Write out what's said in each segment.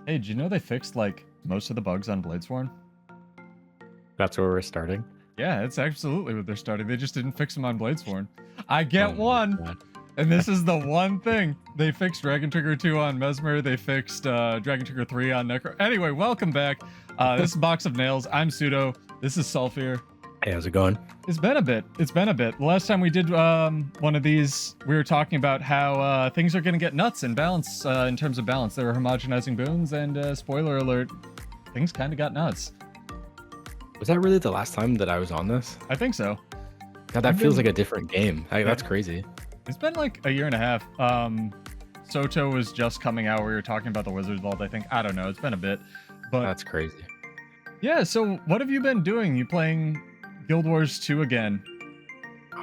Hey, did you know they fixed like most of the bugs on Bladesworn? That's where we're starting. Yeah, it's absolutely what they're starting. They just didn't fix them on Bladesworn. I get Oh, one, God. and this is the one thing. They fixed Dragon Trigger 2 on Mesmer. They fixed Dragon Trigger 3 on Necro. Anyway, welcome back. This is Box of Nails. I'm SotO. This is Sulfur. Hey, how's it going? It's been a bit. The last time we did one of these, we were talking about how things are going to get nuts in balance, in terms of balance. They were homogenizing boons, and spoiler alert, things kind of got nuts. Was that really the last time that I was on this? I think so. God, that feels like a different game. That's crazy. It's been like a year and a half. SotO was just coming out. We were talking about the Wizard's Vault, I think. I don't know. It's been a bit. But That's crazy. yeah, so what have you been doing? You playing Guild Wars 2 again?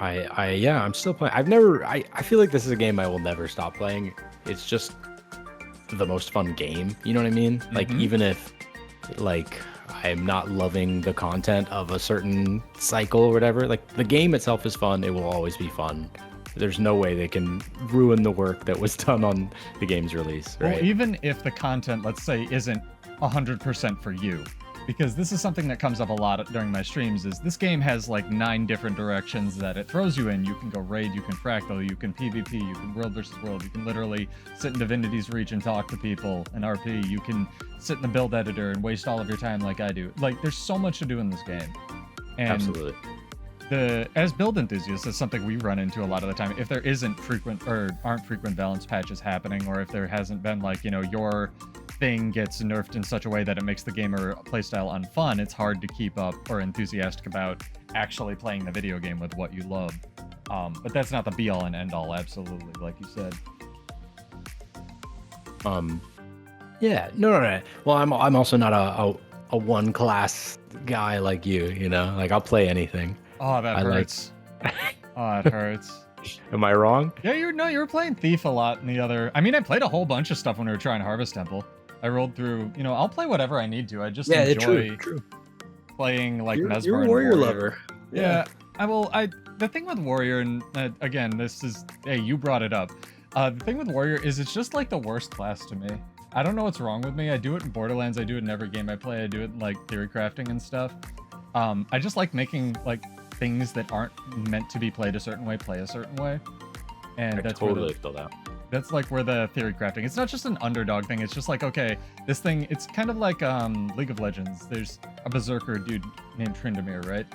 Yeah, I'm still playing. I feel like this is a game I will never stop playing. It's just the most fun game. You know what I mean? Like, even if, like, I'm not loving the content of a certain cycle or whatever, like, the game itself is fun. It will always be fun. There's no way they can ruin the work that was done on the game's release, right? Well, even if the content, let's say, isn't 100% for you, because this is something that comes up a lot during my streams, is this game has like 9 different directions that it throws you in. You can go raid, you can fractal, you can PvP, you can world versus world, you can literally sit in Divinity's Reach and talk to people and RP, you can sit in the build editor and waste all of your time like I do. Like, there's so much to do in this game. And Absolutely. as build enthusiasts, it's something we run into a lot of the time. If there isn't frequent or aren't frequent balance patches happening, or if there hasn't been, like, you know, your thing gets nerfed in such a way that it makes the game or playstyle unfun, it's hard to keep up or enthusiastic about actually playing the video game with what you love. But that's not the be all and end all, absolutely, like you said. Yeah, no. Well, I'm also not a one class guy like you know? Like, I'll play anything. Oh, that hurts. Oh, it hurts. Am I wrong? Yeah, you were playing Thief a lot in the other. I mean, I played a whole bunch of stuff when we were trying Harvest Temple. I rolled through, you know, I'll play whatever I need to. I just enjoy true. playing like Mesmer. You're a and warrior lover. Yeah, the thing with Warrior, and again, this is, hey, you brought it up. The thing with Warrior is it's just like the worst class to me. I don't know what's wrong with me. I do it in Borderlands. I do it in every game I play. I do it in like theory crafting and stuff. I just like making like things that aren't meant to be played a certain way play a certain way. And that's totally feel that. That's like where the theory crafting, it's not just an underdog thing. It's just like, okay, this thing, it's kind of like League of Legends. There's a berserker dude named Tryndamere, right?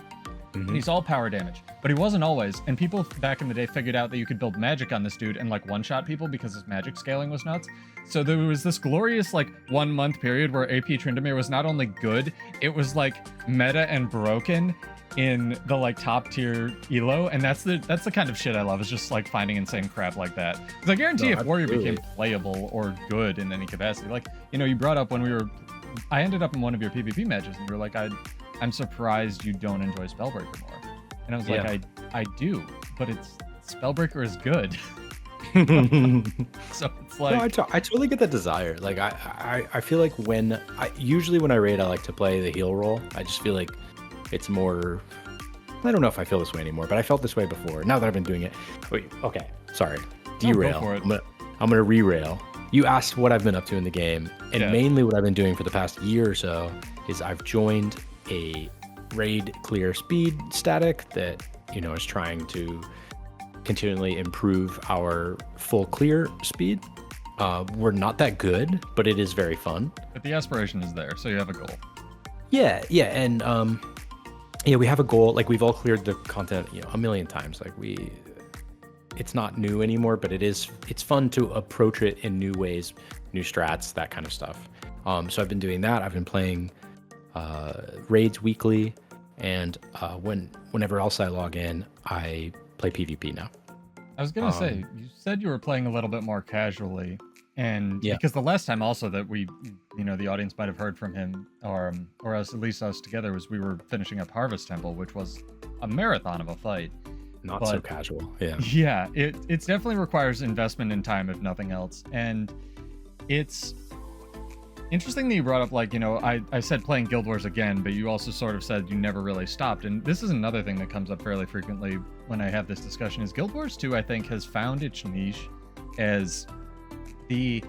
And he's all power damage, but he wasn't always. And people back in the day figured out that you could build magic on this dude and like one-shot people because his magic scaling was nuts. So there was this glorious like 1 month period where AP Tryndamere was not only good, it was like meta and broken in the like top tier elo, and that's the kind of shit I love, is just like finding insane crap like that. Because I guarantee if Warrior became playable or good in any capacity, like, you know, you brought up when I ended up in one of your PvP matches and you were like, I'm surprised you don't enjoy Spellbreaker more. And I was like, I do, but Spellbreaker is good. So it's like, no, I totally get that desire. Like, I feel like usually when I raid, I like to play the heal role. I just feel like it's more, I don't know if I feel this way anymore, but I felt this way before. Now that I've been doing it. Wait, okay, sorry. Derail. Go for it. I'm gonna re-rail. You asked what I've been up to in the game, and mainly what I've been doing for the past year or so is I've joined a raid clear speed static that, you know, is trying to continually improve our full clear speed. We're not that good, but it is very fun. But the aspiration is there, so you have a goal. Yeah, and yeah, we have a goal. Like, we've all cleared the content, you know, a million times. Like, it's not new anymore, but it's fun to approach it in new ways, new strats, that kind of stuff. So I've been doing that. I've been playing raids weekly, and whenever else I log in, I play PvP now. I was gonna say, you said you were playing a little bit more casually, and because the last time also that we, you know, the audience might have heard from him, or us, at least us together, was we were finishing up Harvest Temple, which was a marathon of a fight. Not so casual. Yeah, it definitely requires investment in time, if nothing else. And it's interesting that you brought up, like, you know, I said playing Guild Wars again, but you also sort of said you never really stopped. And this is another thing that comes up fairly frequently when I have this discussion, is Guild Wars 2, I think, has found its niche as the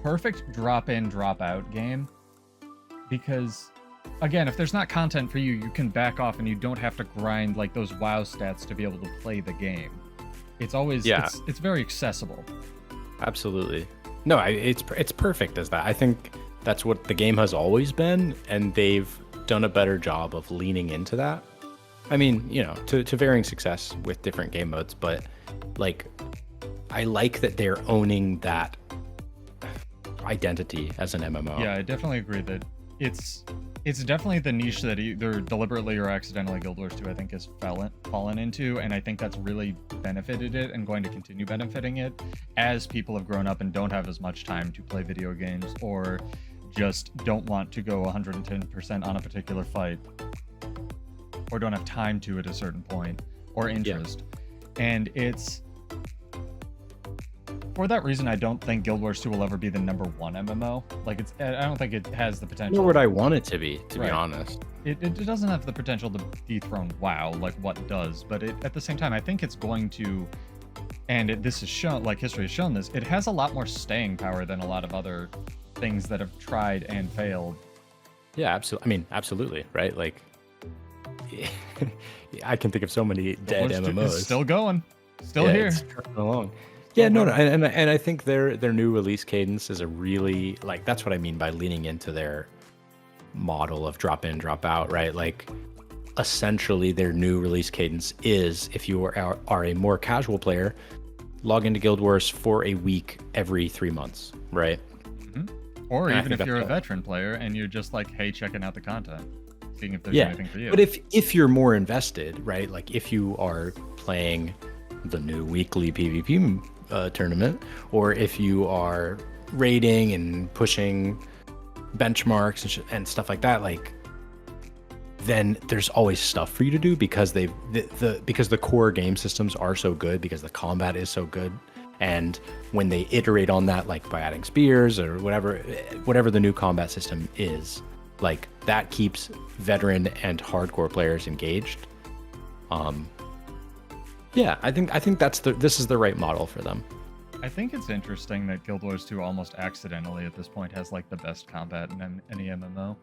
perfect drop in, drop out game because, again, if there's not content for you, you can back off and you don't have to grind like those WoW stats to be able to play the game. It's always it's very accessible. Absolutely. No, it's perfect as that. I think that's what the game has always been, and they've done a better job of leaning into that. I mean, you know, to varying success with different game modes, but like I like that they're owning that identity as an MMO. Yeah, I definitely agree that it's definitely the niche that either deliberately or accidentally Guild Wars 2 I think has fallen into, and I think that's really benefited it and going to continue benefiting it as people have grown up and don't have as much time to play video games or just don't want to go 110% on a particular fight or don't have time to at a certain point or interest. And it's for that reason I don't think Guild Wars 2 will ever be the #1 MMO. Like I don't think it has the potential. Nor would I want it to be honest. It doesn't have the potential to dethrone WoW like what does, but at the same time I think it's going to, and this is shown, like history has shown this, it has a lot more staying power than a lot of other things that have tried and failed. Yeah, absolutely. I mean, absolutely, right? Like I can think of so many dead MMOs. It's still going, still here. It's trucking along. Yeah, no, and I think their new release cadence is a really, like, that's what I mean by leaning into their model of drop in, drop out, right? Like, essentially, their new release cadence is, if you are a more casual player, log into Guild Wars for a week every 3 months, right? Mm-hmm. Or even if you're a veteran player and you're just like, hey, checking out the content, seeing if there's anything for you. But if you're more invested, right? Like, if you are playing the new weekly PvP tournament, or if you are raiding and pushing benchmarks and stuff like that, like, then there's always stuff for you to do because because the core game systems are so good, because the combat is so good, and when they iterate on that, like by adding spears or whatever the new combat system is, like, that keeps veteran and hardcore players engaged. Yeah, I think this is the right model for them. I think it's interesting that Guild Wars 2 almost accidentally at this point has like the best combat in any MMO.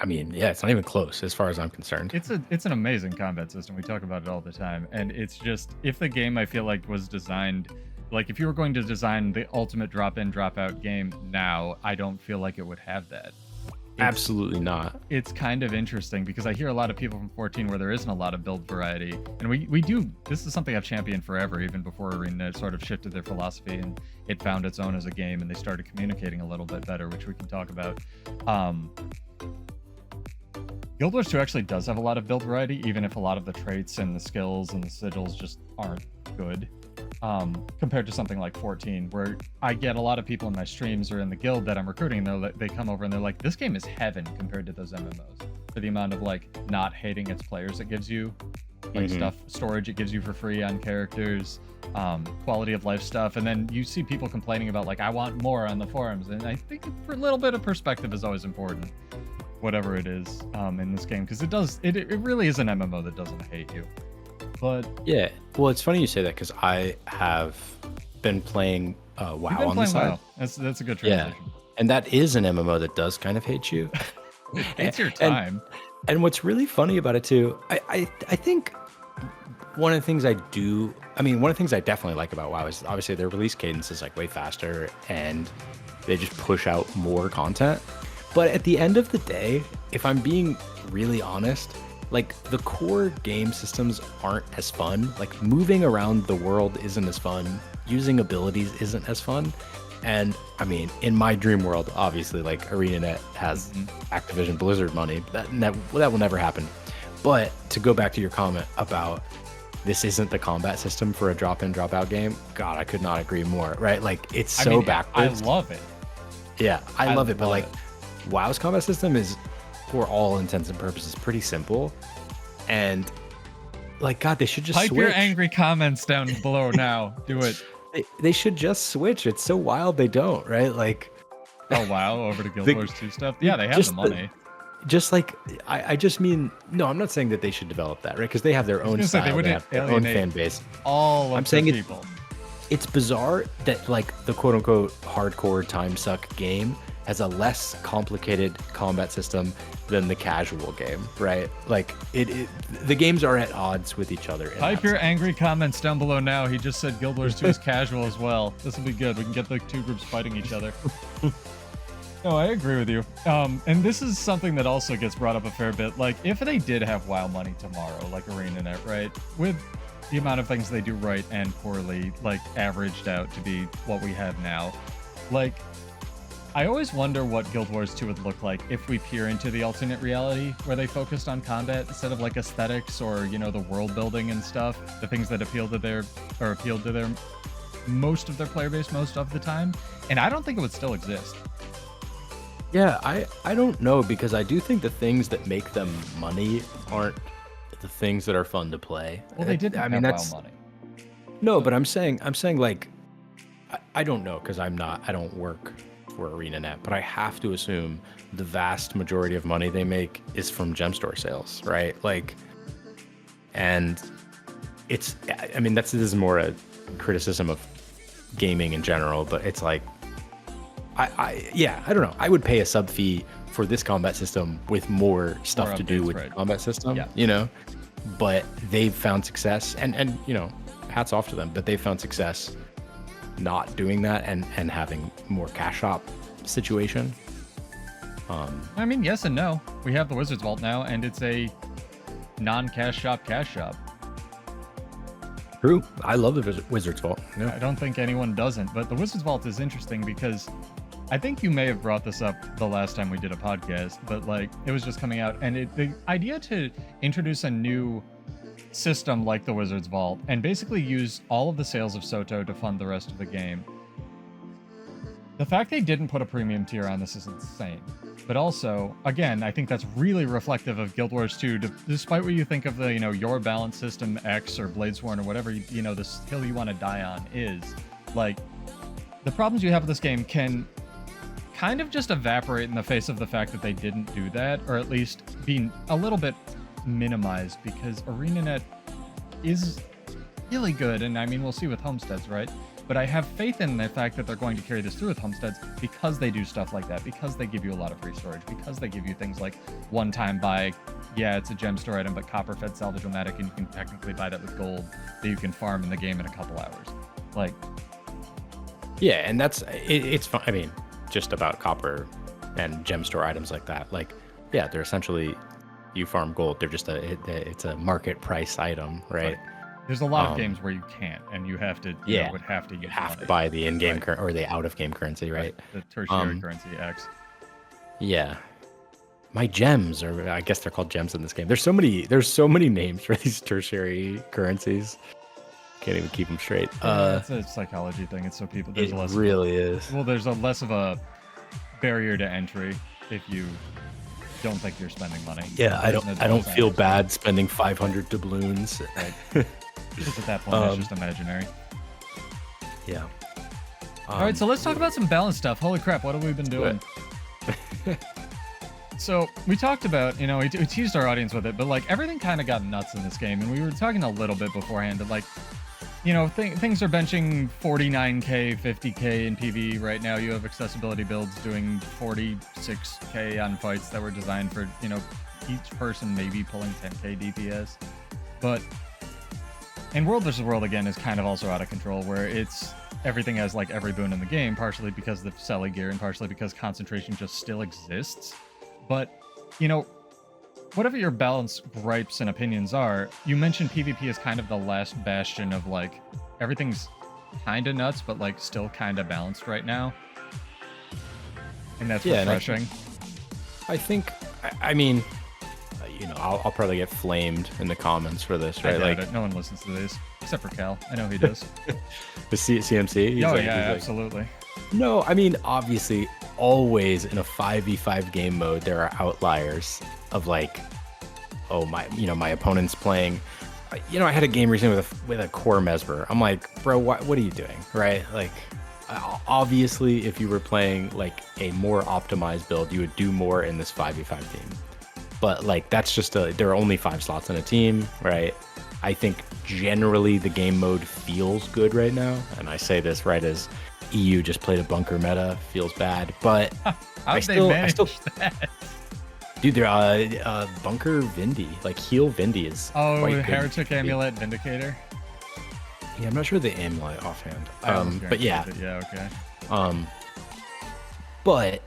I mean, yeah, it's not even close as far as I'm concerned. It's an amazing combat system. We talk about it all the time, and it's just, if the game I feel like was designed, like if you were going to design the ultimate drop in, drop out game now, I don't feel like it would have that. Absolutely not. It's kind of interesting because I hear a lot of people from 14 where there isn't a lot of build variety, and we do. This is something I've championed forever, even before Arena sort of shifted their philosophy and it found its own as a game, and they started communicating a little bit better, which we can talk about. Guild Wars 2 actually does have a lot of build variety, even if a lot of the traits and the skills and the sigils just aren't good. Compared to something like 14, where I get a lot of people in my streams or in the guild that I'm recruiting, and they come over and they're like, this game is heaven compared to those MMOs for the amount of like not hating its players it gives you, like storage it gives you for free on characters, quality of life stuff, and then you see people complaining about like, I want more on the forums, and I think a little bit of perspective is always important, whatever it is in this game, because it really is an MMO that doesn't hate you. But yeah, well, it's funny you say that because I have been playing WoW on the side. WoW. That's a good transition. Yeah, and that is an MMO that does kind of hate you. It's your time. And what's really funny about it too, I think one of the things one of the things I definitely like about WoW is obviously their release cadence is like way faster, and they just push out more content. But at the end of the day, if I'm being really honest, like, the core game systems aren't as fun. Like, moving around the world isn't as fun. Using abilities isn't as fun. And I mean, in my dream world, obviously, like, ArenaNet has Activision Blizzard money. That will never happen. But to go back to your comment about this isn't the combat system for a drop-in, drop-out game, God, I could not agree more, right? Like, it's so backwards. I love it. Yeah, I love it. But, like, WoW's combat system is, for all intents and purposes, pretty simple, and like, God, they should just type switch. Your angry comments down below now. Do it. They should just switch. It's so wild they don't, right? Like, oh wow, over to Guild Wars 2 stuff. Yeah, they have the money. Just like, I just mean, no, I'm not saying that they should develop that, right? Because they have their own style, they have their own fan base. All of I'm saying people. it's bizarre that like the quote unquote hardcore time suck game has a less complicated combat system than the casual game, right? Like the games are at odds with each other. Type your angry comments down below now. He just said Guild Wars 2 is casual as well. This will be good. We can get the two groups fighting each other. No, I agree with you. And this is something that also gets brought up a fair bit. Like, if they did have WoW money tomorrow, like ArenaNet, right? With the amount of things they do right and poorly, like, averaged out to be what we have now. Like, I always wonder what Guild Wars 2 would look like if we peer into the alternate reality where they focused on combat instead of, like, aesthetics or, you know, the world building and stuff. The things that appealed to their most of their player base most of the time. And I don't think it would still exist. Yeah, I don't know, because I do think the things that make them money aren't the things that are fun to play. Well, they didn't have WoW money. No, but I'm saying like, I don't know, because I don't work for ArenaNet, but I have to assume the vast majority of money they make is from gem store sales, right? Like, and this is more a criticism of gaming in general, but it's like, I don't know. I would pay a sub fee for this combat system with more stuff to do with the combat system, you know, but they've found success and, you know, hats off to them, but they've found success not doing that and having more cash shop situation. I mean, yes and no. We have the Wizards Vault now, and it's a non-cash shop cash shop. True. I love the Wizards Vault. Yeah. I don't think anyone doesn't, but the Wizards Vault is interesting because I think you may have brought this up the last time we did a podcast, but like it was just coming out, and the idea to introduce a new system like the Wizards Vault and basically use all of the sales of SotO to fund the rest of the game. The fact they didn't put a premium tier on this is insane. But also, again, I think that's really reflective of Guild Wars 2, despite what you think of the, you know, your balance system X or Bladesworn or whatever, you know, this hill you want to die on is. Like, the problems you have with this game can kind of just evaporate in the face of the fact that they didn't do that, or at least be a little bit minimized, because ArenaNet is really good, and I mean, we'll see with Homesteads, right? But I have faith in the fact that they're going to carry this through with Homesteads because they do stuff like that, because they give you a lot of free storage, because they give you things like one-time buy. Yeah, it's a gem store item, but copper-fed salvage-o-matic, and you can technically buy that with gold that you can farm in the game in a couple hours. Like, yeah, and it's fun. I mean, just about copper and gem store items like that. Like, yeah, they're essentially, you farm gold. They're just it's a market price item, right? There's a lot of games where you can't, and you have to, you know, would have to get have to buy the in-game or the out-of-game currency, right? The tertiary currency X. Yeah, my gems, or I guess they're called gems in this game. There's so many names for these tertiary currencies. Can't even keep them straight. It's a psychology thing. It's so people. There's it really is. Well, there's a less of a barrier to entry if you don't think you're spending money. Yeah, I don't feel bad spending 500 doubloons. Right. Just at that point, it's just imaginary. Yeah. All right, so let's talk about some balance stuff. Holy crap, what have we been doing? So we talked about, you know, we teased our audience with it, but like everything kind of got nuts in this game, and we were talking a little bit beforehand that like, you know, things are benching 49k, 50k in PvE right now. You have accessibility builds doing 46k on fights that were designed for, you know, each person maybe pulling 10k DPS. But and World vs. World again is kind of also out of control, where everything has like every boon in the game, partially because of the Selly gear and partially because concentration just still exists. But, you know, whatever your balance gripes and opinions are, you mentioned PvP is kind of the last bastion of like everything's kind of nuts, but like still kind of balanced right now. And that's refreshing. I think, I mean, you know, I'll probably get flamed in the comments for this, right? Like, no one listens to these except for Cal. I know he does. The CMC? He's absolutely. Like, no, I mean, obviously, always in a 5v5 game mode, there are outliers of like, oh my, you know, my opponent's playing. You know, I had a game recently with a core mesmer. I'm like, bro, what are you doing, right? Like, obviously, if you were playing like a more optimized build, you would do more in this 5v5 team. But like, that's just there are only 5 slots in a team, right? I think generally the game mode feels good right now, and I say this right as EU just played a bunker meta, feels bad, but I still that? Dude, they're bunker Vindy, like heal Vindy is quite good. Heretic Amulet Vindicator. Yeah, I'm not sure the amulet offhand. But yeah. Yeah, okay. But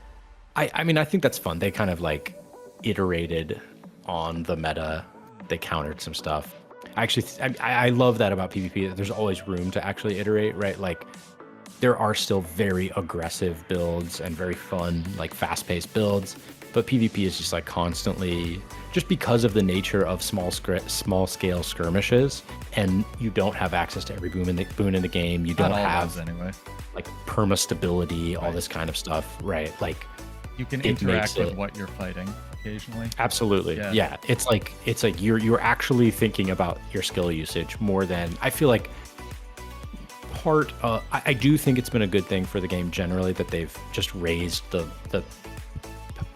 I mean, I think that's fun. They kind of like iterated on the meta. They countered some stuff. Actually, I love that about PvP. There's always room to actually iterate, right? Like, there are still very aggressive builds and very fun, like fast-paced builds. But PvP is just like constantly, just because of the nature of small-scale skirmishes, and you don't have access to every boon in the game. You don't have anyway. Like perma stability, all this kind of stuff, right? Like you can interact with what you're fighting occasionally. Absolutely, yeah. It's like you're actually thinking about your skill usage more than I feel like. I do think it's been a good thing for the game generally that they've just raised the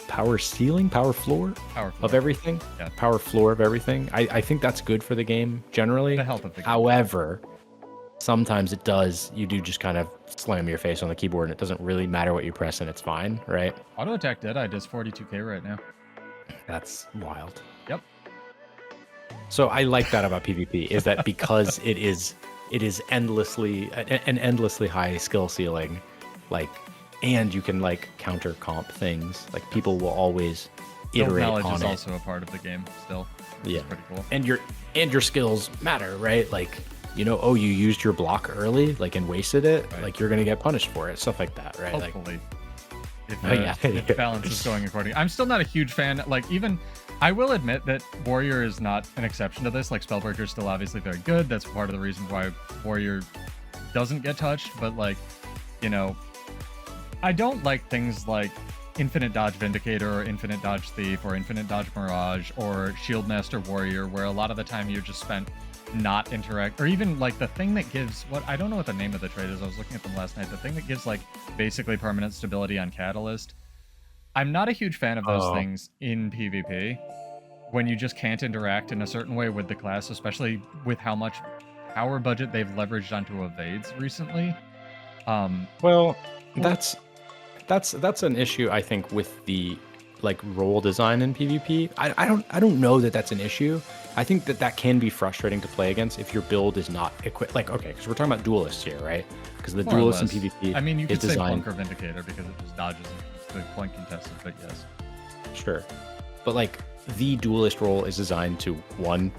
power floor of everything. Yeah. Power floor of everything. I think that's good for the game generally. The health of the game. However, sometimes you do just kind of slam your face on the keyboard and it doesn't really matter what you press and it's fine, right? Auto attack Deadeye does 42k right now. That's wild. Yep. So I like that about PvP is that because it is endlessly an endlessly high skill ceiling, like, and you can like counter comp things. Like people will always iterate on it. Knowledge is also a part of the game still. Yeah, pretty cool. And your skills matter, right? Like, you used your block early, like, and wasted it. Right. Like you're gonna get punished for it, stuff like that, right? Hopefully. If balance is going according. I'm still not a huge fan. Like, even I will admit that Warrior is not an exception to this. Like, Spellbreaker is still obviously very good. That's part of the reason why Warrior doesn't get touched. But like, I don't like things like Infinite Dodge Vindicator or Infinite Dodge Thief or Infinite Dodge Mirage or Shieldmaster Warrior, where a lot of the time you're just spent not interact, or even like the thing that gives I don't know what the name of the trait is. I was looking at them last night. The thing that gives like basically permanent stability on Catalyst. I'm not a huge fan of those things in PvP when you just can't interact in a certain way with the class, especially with how much power budget they've leveraged onto evades recently. Well, that's an issue I think with the like role design in PvP. I don't know that that's an issue. I think that can be frustrating to play against if your build is not equipped. Like, okay, because we're talking about duelists here, right? Because the duelist in PvP, I mean, you could say Bunker Vindicator because it just dodges the point contested, but yes. Sure. But like the duelist role is designed to 1,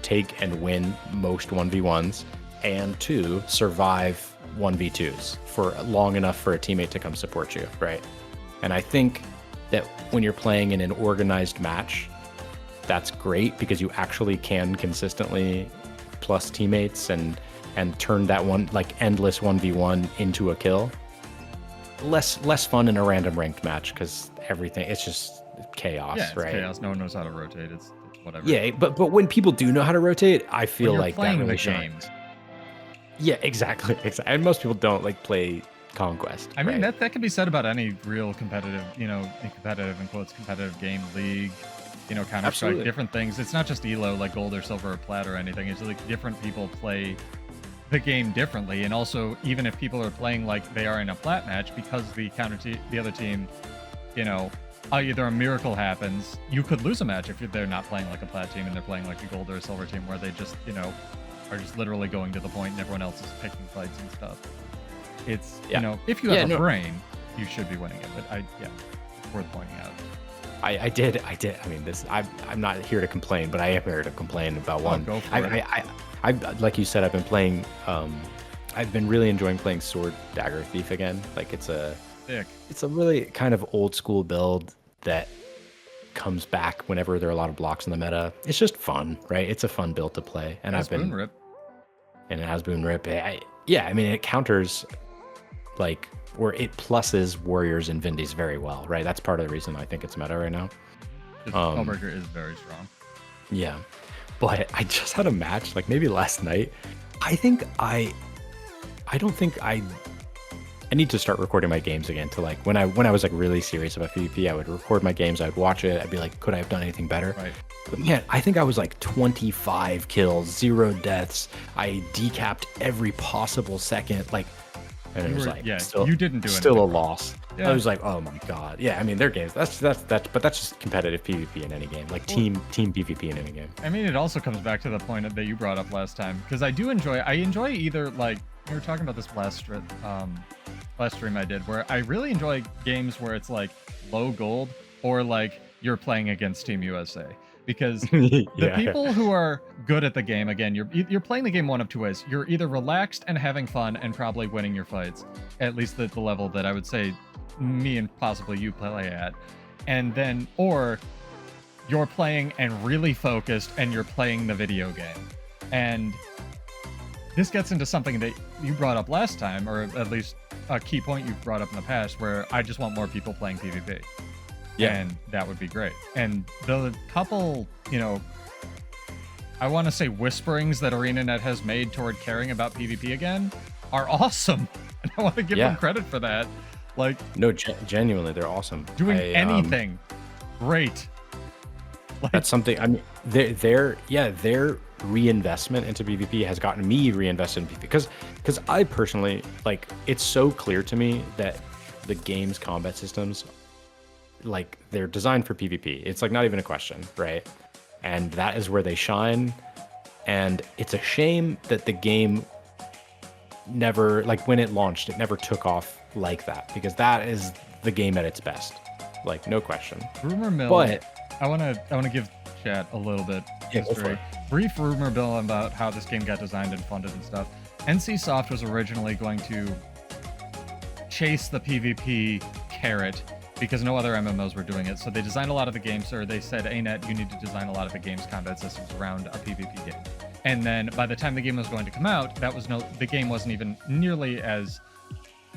take and win most 1v1s, and 2, survive 1v2s for long enough for a teammate to come support you, right? And I think that when you're playing in an organized match, that's great because you actually can consistently plus teammates and turn that one like endless 1v1 into a kill. Less fun in a random ranked match because it's just chaos, it's right? Chaos. No one knows how to rotate. It's whatever. Yeah, but when people do know how to rotate, I feel like playing that really the shines. game. Yeah, exactly. And most people don't like play Conquest. I mean, right? that can be said about any real competitive, competitive in quotes, competitive game, League, Counter-Strike, different things. It's not just ELO, like gold or silver or plat or anything. It's like different people play the game differently. And also, even if people are playing like they are in a plat match, because the other team, either a miracle happens, you could lose a match if they're not playing like a plat team and they're playing like a gold or a silver team where they just, are just literally going to the point and everyone else is picking fights and stuff. It's, if you have a brain, you should be winning it. But it's worth pointing out. I did. I mean, I'm not here to complain, but I am here to complain about one. Go for it. I like you said, I've been playing. I've been really enjoying playing Sword Dagger Thief again. Like it's a really kind of old school build that comes back whenever there are a lot of blocks in the meta. It's just fun, right? It's a fun build to play, and I've been Boon Rip. And it has Boon Rip. I mean, it counters like. Or it pluses Warriors and Vindies very well, right? That's part of the reason I think it's meta right now. Spellbreaker is very strong. Yeah. But I just had a match, like maybe last night. I don't think I I need to start recording my games again to like when I was like really serious about PvP, I would record my games, I'd watch it, I'd be like, could I have done anything better? Right. But man, I think I was like 25 kills, 0 deaths. I decapped every possible second, like, and it was like, still, you didn't do still anything. a loss. Yeah. I was like, oh my god. Yeah, I mean, their games. But that's just competitive PvP in any game, like team PvP in any game. I mean, it also comes back to the point that you brought up last time, because I enjoy either, like we were talking about this last stream I did, where I really enjoy games where it's like low gold or like you're playing against Team USA. Because the people who are good at the game, again, you're playing the game one of two ways. You're either relaxed and having fun and probably winning your fights, at least at the level that I would say me and possibly you play at, and then, or you're playing and really focused and you're playing the video game. And this gets into something that you brought up last time, or at least a key point you've brought up in the past, where I just want more people playing PvP. Yeah. And that would be great. And the couple, I want to say whisperings that ArenaNet has made toward caring about PvP again are awesome. And I want to give them credit for that. Like, no, genuinely, they're awesome. Doing anything, great. Like, that's something. I mean, their reinvestment into PvP has gotten me reinvested in PvP because I personally, like, it's so clear to me that the game's combat systems, like, they're designed for PvP. It's like not even a question, right? And that is where they shine. And it's a shame that the game never, like, when it launched, it never took off like that, because that is the game at its best, like, no question. Rumor mill. But I want to give chat a little bit history. Brief rumor mill about how this game got designed and funded and stuff. NCSoft was originally going to chase the PvP carrot, because no other MMOs were doing it. So they designed a lot of the games, or they said, ANET, you need to design a lot of the game's combat systems around a PvP game. And then by the time the game was going to come out, the game wasn't even nearly as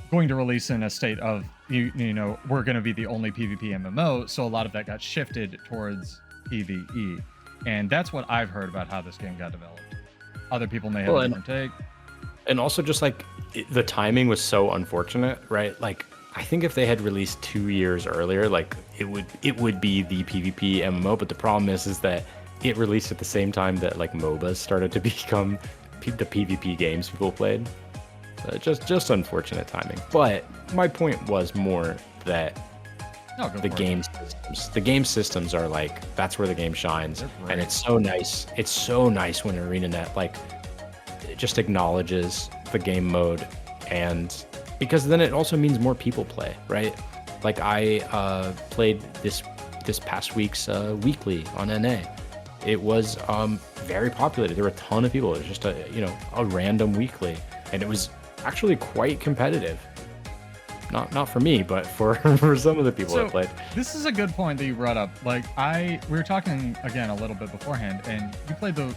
going to release in a state of, we're going to be the only PvP MMO. So a lot of that got shifted towards PvE. And that's what I've heard about how this game got developed. Other people may have a different take. And also just like the timing was so unfortunate, right? Like, I think if they had released 2 years earlier, like, it would be the PvP MMO. But the problem is that it released at the same time that, like, MOBAs started to become the PvP games people played. Just unfortunate timing. But my point was more that the game systems are like, that's where the game shines, and it's so nice. It's so nice when ArenaNet, like, it just acknowledges the game mode, and because then it also means more people play, right? Like, I played this past week's weekly on NA. It was very populated. There were a ton of people. It was just a random weekly, and it was actually quite competitive. Not for me, but for some of the people that played. This is a good point that you brought up. Like, we were talking again a little bit beforehand, and you played the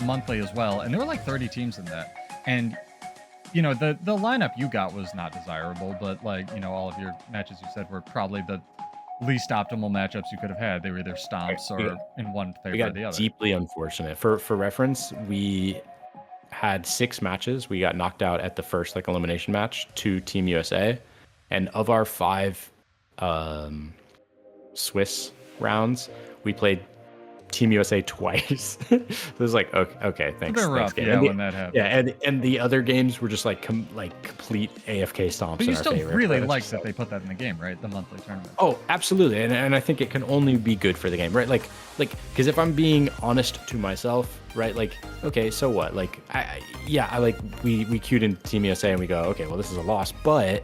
monthly as well, and there were like 30 teams in that. And the lineup you got was not desirable, but, like, all of your matches you said were probably the least optimal matchups you could have had. They were either stomps or in one favor or the other. Deeply unfortunate. For reference, we had 6 matches. We got knocked out at the first, like, elimination match to Team USA, and of our 5 Swiss rounds, we played Team USA twice. It was like, okay, thanks. They're rough, when that happens. Yeah, and the other games were just like complete AFK stomps. But you in still our favor, really like that they put that in the game, right? The monthly tournament. Oh, absolutely, and I think it can only be good for the game, right? Like, because if I'm being honest to myself, right? Like, okay, so what? Like, I like we queued in Team USA and we go, okay, well, this is a loss, but,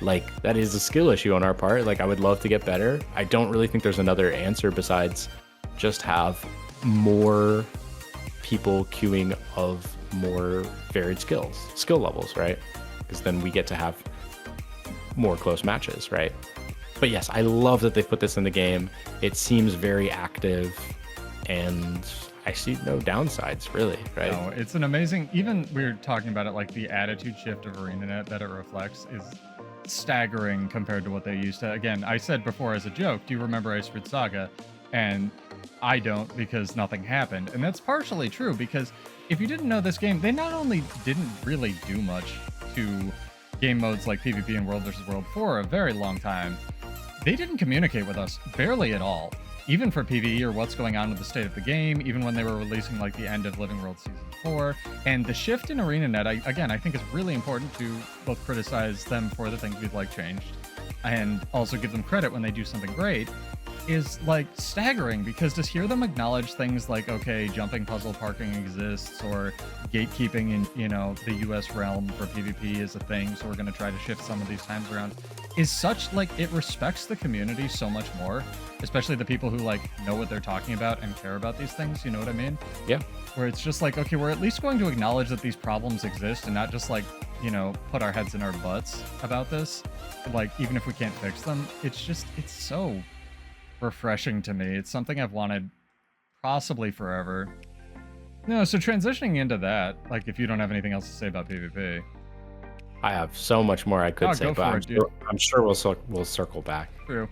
like, that is a skill issue on our part. Like, I would love to get better. I don't really think there's another answer besides just have more people queuing of more varied skill levels, right? Because then we get to have more close matches, right? But yes, I love that they put this in the game. It seems very active, and I see no downsides, really, right? No, it's an amazing, even we were talking about it, like, the attitude shift of ArenaNet that it reflects is staggering compared to what they used to. Again, I said before as a joke, do you remember Ice Fruit Saga? And I don't, because nothing happened. And that's partially true, because if you didn't know this game, they not only didn't really do much to game modes like PvP and World versus World for a very long time, they didn't communicate with us barely at all. Even for PvE or what's going on with the state of the game, even when they were releasing like the end of Living World Season 4. And the shift in ArenaNet, I think is really important to both criticize them for the things we'd like changed and also give them credit when they do something great, is like staggering, because to hear them acknowledge things like, okay, jumping puzzle parking exists, or gatekeeping in, you know, the US realm for PvP is a thing, so we're going to try to shift some of these times around, is such, like, it respects the community so much more, especially the people who like know what they're talking about and care about these things, you know what I mean? Yeah. Where it's just like, okay, we're at least going to acknowledge that these problems exist and not just like, you know, put our heads in our butts about this, like, even if we can't fix them. It's just, it's so refreshing to me. It's something I've wanted possibly forever. No, so transitioning into that, like, if you don't have anything else to say about PvP. I have so much more I could say, but I'm sure we'll circle back. True.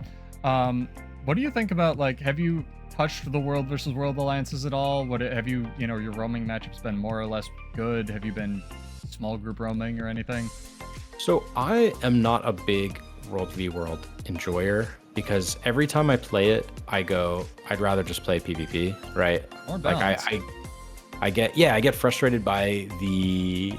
What do you think about, like, have you touched the World versus World alliances at all? What have you, you know, your roaming matchups been more or less good? Have you been small group roaming or anything? So I am not a big World v World enjoyer, because every time I play it, I go, I'd rather just play PvP, right? More like I get frustrated by the.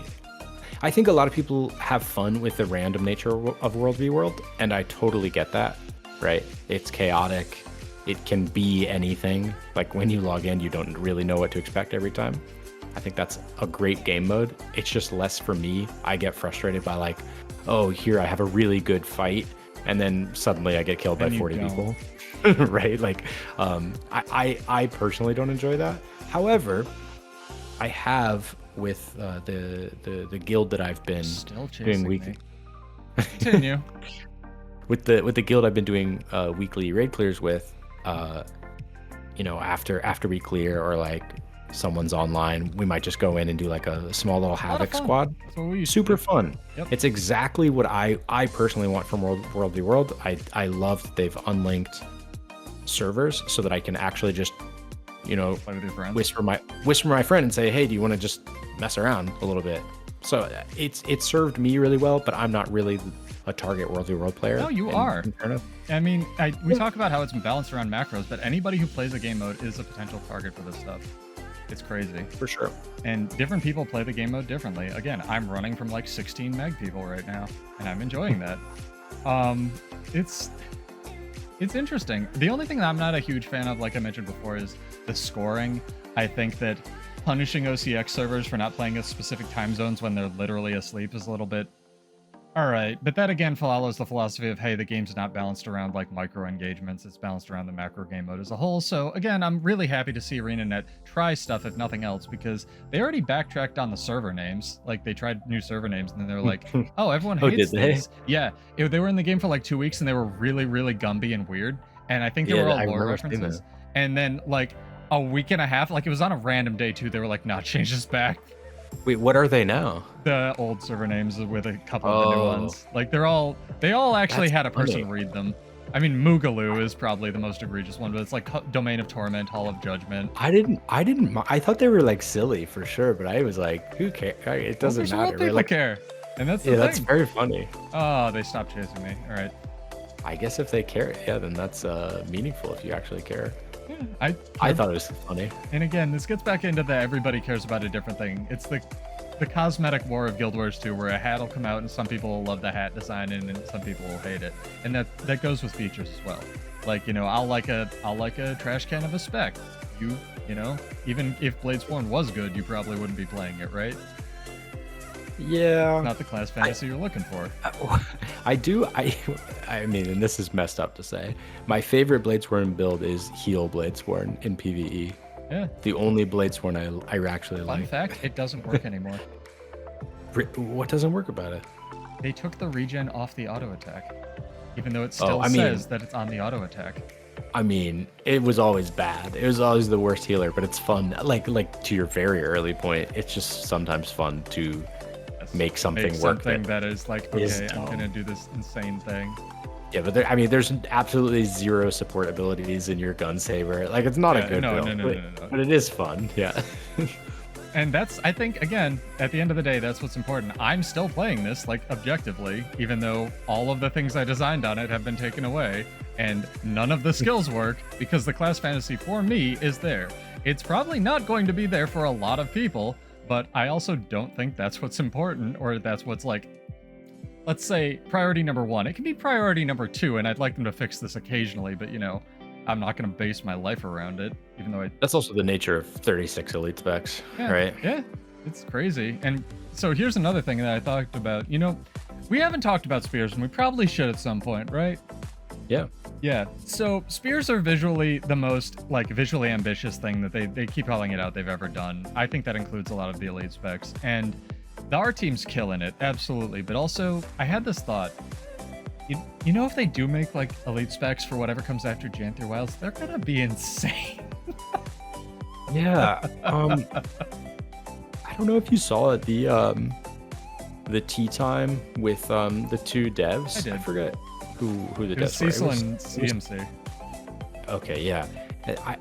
I think a lot of people have fun with the random nature of World v World, and I totally get that, right? It's chaotic. It can be anything. Like when you log in, you don't really know what to expect every time. I think that's a great game mode. It's just less for me. I get frustrated by like, oh, here I have a really good fight, and then suddenly I get killed by 40 people, right? Like, I personally don't enjoy that. However, I have with the guild that I've been still doing weekly. Continue. with the guild I've been doing weekly raid clears with, you know, after we clear or like someone's online, we might just go in and do like a small little havoc squad. Super fun. Yep. It's exactly what I personally want from World v World. I love that they've unlinked servers so that I can actually just, you know, play with your friends. whisper my friend and say, hey, do you want to just mess around a little bit? So it served me really well, but I'm not really a target World v World player. No, you are. I mean, we talk about how it's balanced around macros, but anybody who plays a game mode is a potential target for this stuff. It's crazy. For sure. And different people play the game mode differently. Again, I'm running from like 16 meg people right now, and I'm enjoying that. It's interesting. The only thing that I'm not a huge fan of, like I mentioned before, is the scoring. I think that punishing OCX servers for not playing at specific time zones when they're literally asleep is a little bit all right. But that again follows the philosophy of, hey, the game's not balanced around like micro engagements. It's balanced around the macro game mode as a whole. So again, I'm really happy to see ArenaNet try stuff, if nothing else, because they already backtracked on the server names. Like they tried new server names and then they were like, oh, everyone hates these. Yeah. They were in the game for like 2 weeks and they were really, really Gumby and weird. And I think they were all lore references. And then like a week and a half, like it was on a random day too, they were like, nah, change this back. Wait, what are they now? The old server names with a couple of the new ones. Like they all actually had a person read them. I mean, Moogaloo is probably the most egregious one, but it's like Domain of Torment, Hall of Judgment. I thought they were like silly for sure, but I was like, who cares? It doesn't matter. People like, care, and that's the thing. That's very funny. Oh, they stopped chasing me. All right. I guess if they care, yeah, then that's meaningful if you actually care. Yeah, I thought it was funny. And again, this gets back into the everybody cares about a different thing. It's the cosmetic war of Guild Wars 2, where a hat will come out and some people will love the hat design and some people will hate it. And that goes with features as well. Like, you know, I'll like a trash can of a spec. You know, even if Bladesworn was good, you probably wouldn't be playing it, right? Yeah. It's not the class fantasy you're looking for. I mean, and this is messed up to say, my favorite Bladesworn build is heal Bladesworn in PvE. Yeah. The only Bladesworn I actually like. Fun fact, it doesn't work anymore. What doesn't work about it? They took the regen off the auto attack, even though it still says that it's on the auto attack. I mean, it was always bad. It was always the worst healer, but it's fun. Like to your very early point, it's just sometimes fun to make something work. Something that is like, okay, I'm gonna do this insane thing. Yeah, but there's absolutely zero support abilities in your gun saver. Like, it's not a good build, but it is fun. Yeah. And that's, I think, again, at the end of the day, that's what's important. I'm still playing this, like, objectively, even though all of the things I designed on it have been taken away, and none of the skills work, because the class fantasy for me is there. It's probably not going to be there for a lot of people, but I also don't think that's what's important, or that's what's, like, let's say, priority number 1. It can be priority number 2, and I'd like them to fix this occasionally, but, you know, I'm not going to base my life around it, even though That's also the nature of 36 elite specs, yeah, right? Yeah, it's crazy. And so here's another thing that I thought about. You know, we haven't talked about spears, and we probably should at some point, right? Yeah. Yeah. So spears are visually the most, like, visually ambitious thing that they keep calling it out they've ever done. I think that includes a lot of the elite specs. And the R team's killing it, absolutely. But also, I had this thought. You know, if they do make, like, elite specs for whatever comes after Janther Wilds, they're gonna be insane. Yeah. I don't know if you saw it, the tea time with the 2 devs. I did. I forget who the It was devs were. Cecil and CMC. Okay, yeah.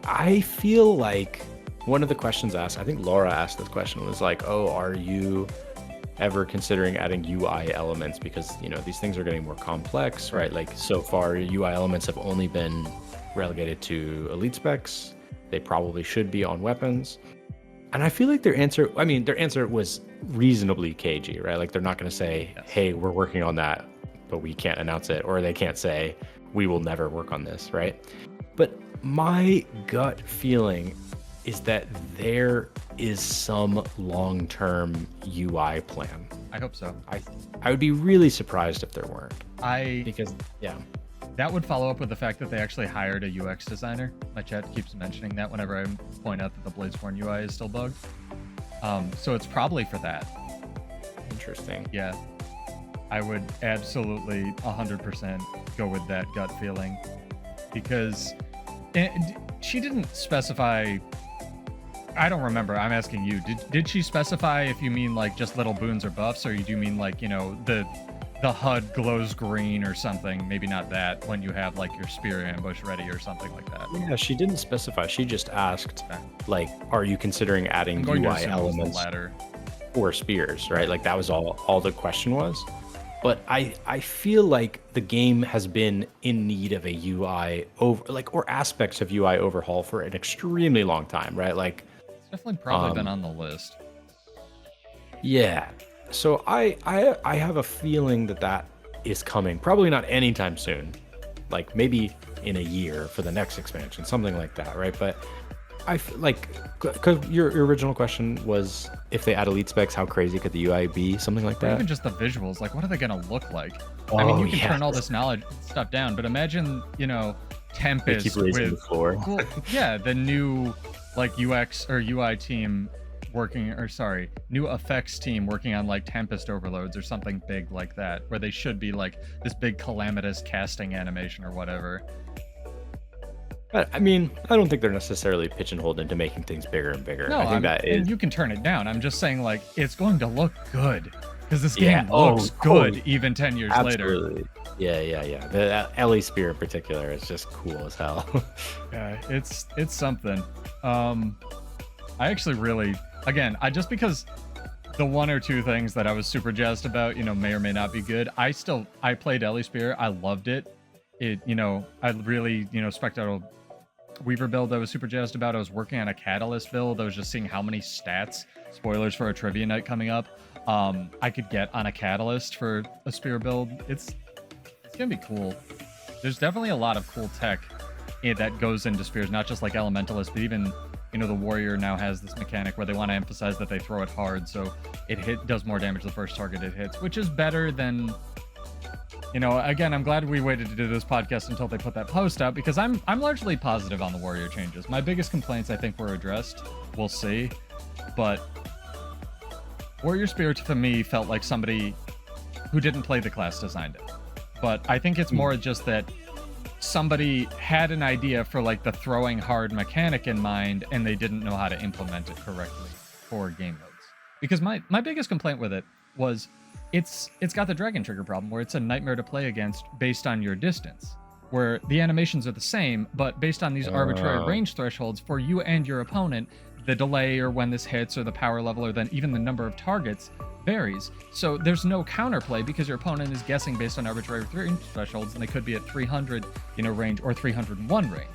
I feel like one of the questions asked, I think Laura asked this question, was like, oh, are you ever considering adding UI elements, because, you know, these things are getting more complex, right? Like, so far UI elements have only been relegated to elite specs. They probably should be on weapons. And I feel like their answer was reasonably cagey, right? Like, they're not going to say, hey, we're working on that, but we can't announce it, or they can't say, we will never work on this, right? But my gut feeling is that there is some long-term UI plan. I hope so. I would be really surprised if there weren't. Because that would follow up with the fact that they actually hired a UX designer. My chat keeps mentioning that whenever I point out that the Bladesborn UI is still bugged. So it's probably for that. Interesting. Yeah. I would absolutely 100% go with that gut feeling, because she didn't specify. I don't remember. I'm asking you. Did she specify if you mean, like, just little boons or buffs, or you do mean, like, you know, the HUD glows green or something? Maybe not that, when you have, like, your spear ambush ready or something like that. Yeah, she didn't specify. She just asked, like, are you considering adding UI elements or spears, right? Like, that was all the question was. But I feel like the game has been in need of a UI or aspects of UI overhaul for an extremely long time, right? Like, it's definitely probably been on the list. Yeah. So I have a feeling that is coming. Probably not anytime soon. Like, maybe in a year for the next expansion, something like that, right? But I like, because your original question was, if they add elite specs, how crazy could the UI be? Something like that. Or even just the visuals, like, what are they gonna look like? I mean, you can turn all this knowledge stuff down, but imagine, you know, Tempest keep raising with the floor. Well, yeah, the new, like, UX or UI team working, or sorry, new effects team working on, like, Tempest overloads or something big like that, where they should be like this big calamitous casting animation or whatever. I mean, I don't think they're necessarily pigeonholed into making things bigger and bigger. No, I think that is. And you can turn it down. I'm just saying, like, it's going to look good, because this game looks good even 10 years absolutely. later. Yeah. The Ellie Spear in particular is just cool as hell. Yeah, it's something. I actually really, again, just because the 1 or 2 things that I was super jazzed about, you know, may or may not be good. I played Ellie Spear. I loved it. You know, I really, you know, spec'd out a Weaver build I was super jazzed about. I was working on a Catalyst build. I was just seeing how many stats, spoilers for a trivia night coming up, I could get on a Catalyst for a spear build. It's gonna be cool. There's definitely a lot of cool tech that goes into spears, not just like elementalist, but even, you know, the warrior now has this mechanic where they want to emphasize that they throw it hard, so it does more damage the first target it hits, which is better than, you know, again, I'm glad we waited to do this podcast until they put that post out, because I'm largely positive on the warrior changes. My biggest complaints, I think, were addressed. We'll see. But warrior spear, to me, felt like somebody who didn't play the class designed it. But I think it's more just that somebody had an idea for, like, the throwing hard mechanic in mind, and they didn't know how to implement it correctly for game modes. Because my biggest complaint with it was, it's got the dragon trigger problem, where it's a nightmare to play against based on your distance, where the animations are the same, but based on these arbitrary range thresholds for you and your opponent, the delay or when this hits or the power level or then even the number of targets varies. So there's no counterplay because your opponent is guessing based on arbitrary range thresholds, and they could be at 300, range or 301 range.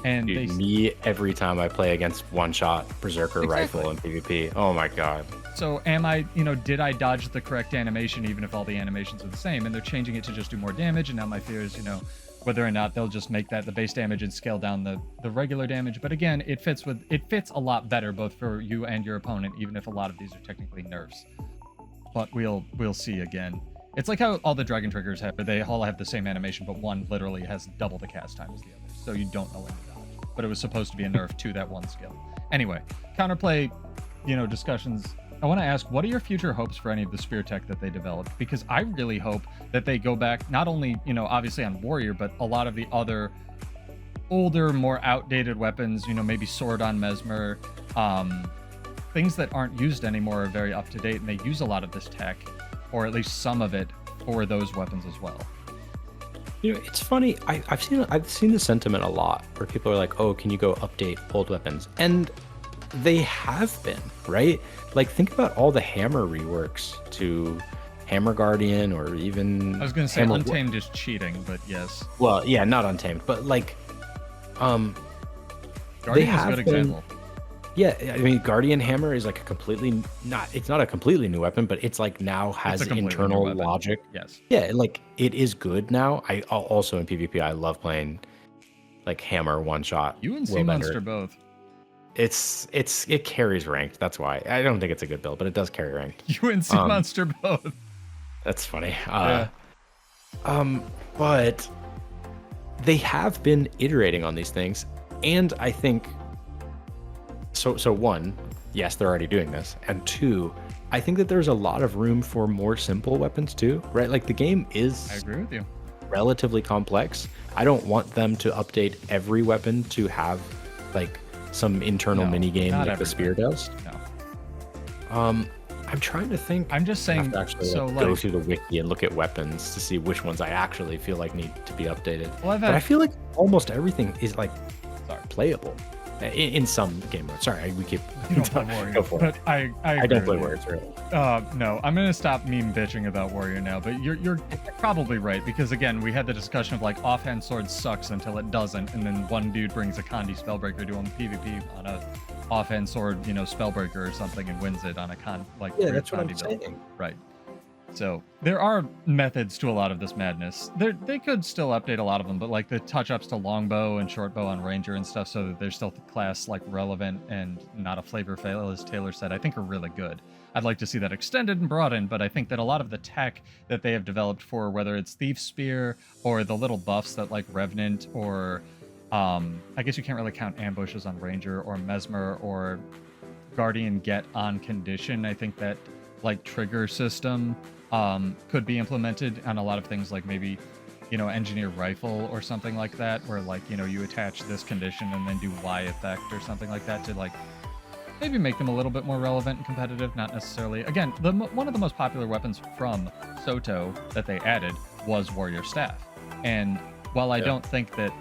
And dude, me every time I play against one-shot berserker rifle in PvP. Oh my god. So am I, did I dodge the correct animation even if all the animations are the same? And they're changing it to just do more damage. And now my fear is, whether or not they'll just make that the base damage and scale down the regular damage. But again, it fits a lot better both for you and your opponent, even if a lot of these are technically nerfs. But we'll see again. It's like how all the dragon triggers have, they all have the same animation, but one literally has double the cast time as the other. So you don't know when to dodge. But it was supposed to be a nerf to that one skill. Anyway, counterplay, discussions. I want to ask, what are your future hopes for any of the spear tech that they developed? Because I really hope that they go back, not only, obviously on warrior, but a lot of the other older, more outdated weapons, maybe sword on mesmer, things that aren't used anymore are very up to date, and they use a lot of this tech, or at least some of it, for those weapons as well. It's funny. I've seen the sentiment a lot where people are like, "Oh, can you go update old weapons?" And they have been, right? Like, think about all the hammer reworks to Hammer Guardian, or even I was going to say Untamed is cheating, but yes. Well, yeah, not Untamed, but like, Guardian they have is a good example. Yeah, I mean, Guardian Hammer is like it's not a completely new weapon, but it's like now has internal logic. Yes. Yeah, like it is good now. I also in PvP, I love playing like Hammer one shot. You and Sea Monster both. It carries ranked. That's why. I don't think it's a good build, but it does carry ranked. You and Sea Monster both. That's funny. Yeah. But they have been iterating on these things, and I think so one, yes, they're already doing this, and two, I think that there's a lot of room for more simple weapons too, right? Like the game is, I agree with you, relatively complex. I don't want them to update every weapon to have like some internal mini game like the spear does. No. I'm trying to think. I'm just saying. Go through the wiki and look at weapons to see which ones I actually feel like need to be updated. Well, but I feel like almost everything is like playable in some game modes. Sorry, we keep. You don't play Warrior, but I don't play Warriors really. No, I'm gonna stop meme bitching about Warrior now. But you're probably right, because again, we had the discussion of like offhand sword sucks until it doesn't, and then one dude brings a Kandi spellbreaker to him PvP on a offhand sword, spellbreaker or something, and wins it on a that's what I'm saying. Right. So there are methods to a lot of this madness. They could still update a lot of them, but like the touch-ups to longbow and shortbow on ranger and stuff, so that they're still class like relevant and not a flavor fail, as Taylor said, I think are really good. I'd like to see that extended and broadened, but I think that a lot of the tech that they have developed for whether it's Thief Spear or the little buffs that like Revenant or I guess you can't really count ambushes on ranger or mesmer or guardian get on condition. I think that like trigger system could be implemented on a lot of things, like maybe engineer rifle or something like that, where like you attach this condition and then do Y effect or something like that to like maybe make them a little bit more relevant and competitive. Not necessarily, again, one of the most popular weapons from SotO that they added was warrior staff, and while I don't think that,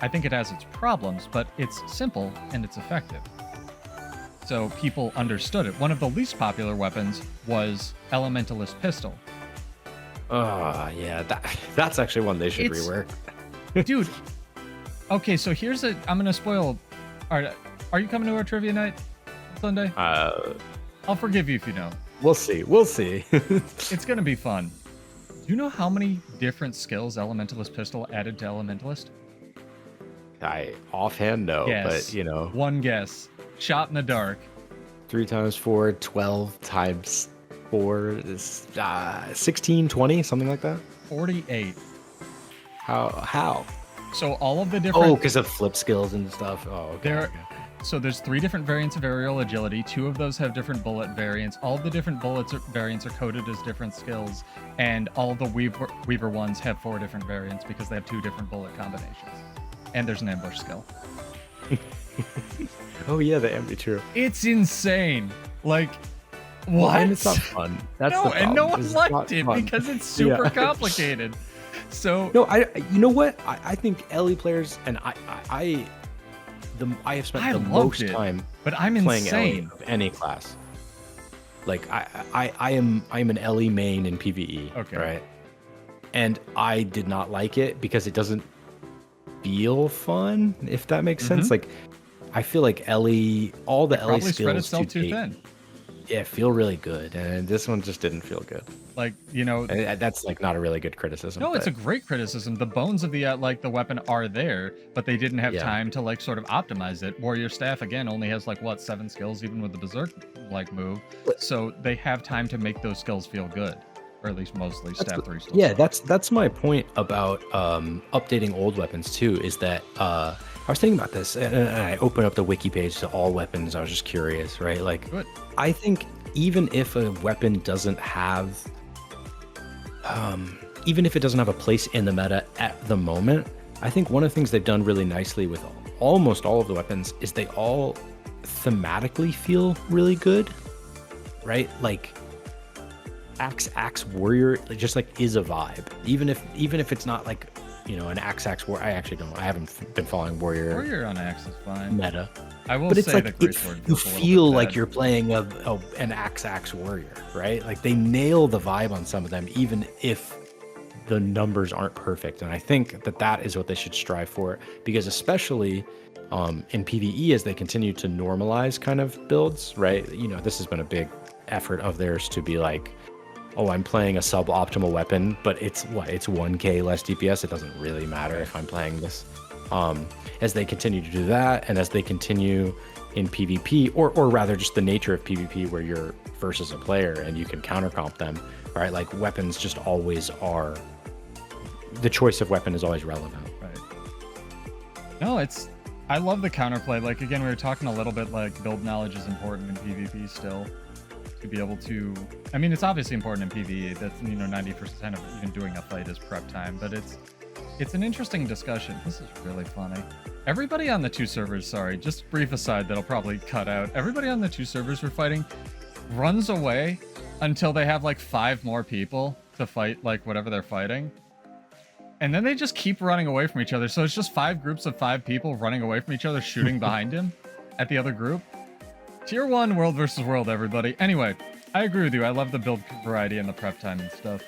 I think it has its problems, but it's simple and it's effective. So people understood it. One of the least popular weapons was elementalist pistol. Yeah, that's actually one they should rework. Dude, okay, so I'm gonna spoil. Are you coming to our trivia night Sunday? I'll forgive you if you don't. We'll see. It's gonna be fun. Do you know how many different skills elementalist pistol added to elementalist? I offhand know, guess. But one guess. Shot in the dark. 3 times 4, 12 times 4 is 16, 20, something like that. 48. How? So all of the different. Oh, because of flip skills and stuff. Oh, okay. So there's 3 different variants of aerial agility. 2 of those have different bullet variants. All of the different variants are coded as different skills, and all of the Weaver ones have 4 different variants because they have 2 different bullet combinations. And there's an ambush skill. Oh yeah, the ambush. True. It's insane. Like, what? And it's not fun. That's the problem. And no one liked it because it's super complicated. So no, you know what? I think LE players, and I have spent I the loved most it, time but I'm playing Ellie insane. of any class. Like I am an Ellie main in PvE, Okay. right? And I did not like it because it doesn't feel fun, if that makes sense. Like I feel like Ellie, all the Ellie Probably spread skills itself to too date, thin. yeah, feel really good, and this one just didn't feel good. Like, you know, And that's like not a really good criticism. no, it's a but great criticism. The bones of the like the weapon are there, but they didn't have Yeah. time to like sort of optimize it. Warrior staff again only has like what 7 skills, even with the berserk like move. So they have time to make those skills feel good, or at least mostly staff 3 still. Yeah, that's my point about updating old weapons too. Is that I was thinking about this, and I opened up the wiki page to all weapons. I was just curious, right? Like, Good. I think even if a weapon doesn't have, even if it doesn't have a place in the meta at the moment, I think one of the things they've done really nicely with almost all of the weapons is they all thematically feel really good, right? Like axe warrior just like is a vibe, even if it's not like, you know, an axe warrior. I haven't been following Warrior on axe is fine. meta, I will but it's say like the greatsword you feels a little feel bit like bad. you're playing an axe warrior, right? Like they nail the vibe on some of them, even if the numbers aren't perfect. And I think that is what they should strive for, because especially in PvE, as they continue to normalize kind of builds, right? You know, this has been a big effort of theirs to be like, oh, I'm playing a suboptimal weapon, but it's 1k less DPS. It doesn't really matter if I'm playing this. As they continue to do that, and as they continue in PvP, or rather just the nature of PvP where you're versus a player and you can countercomp them, right? Like weapons just always are, the choice of weapon is always relevant. Right. No, I love the counterplay. Like, again, we were talking a little bit like build knowledge is important in PvP still. To be able to, I mean, it's obviously important in PvE. That's, you know, 90% of even doing a fight is prep time, but it's an interesting discussion. This is really funny. Everybody on the 2 servers, sorry, just brief aside that'll probably cut out. Everybody on the 2 servers we're fighting runs away until they have like 5 more people to fight like whatever they're fighting. And then they just keep running away from each other. So it's just 5 groups of 5 people running away from each other, shooting behind him at the other group. Tier 1 world versus world, everybody. Anyway, I agree with you. I love the build variety and the prep time and stuff.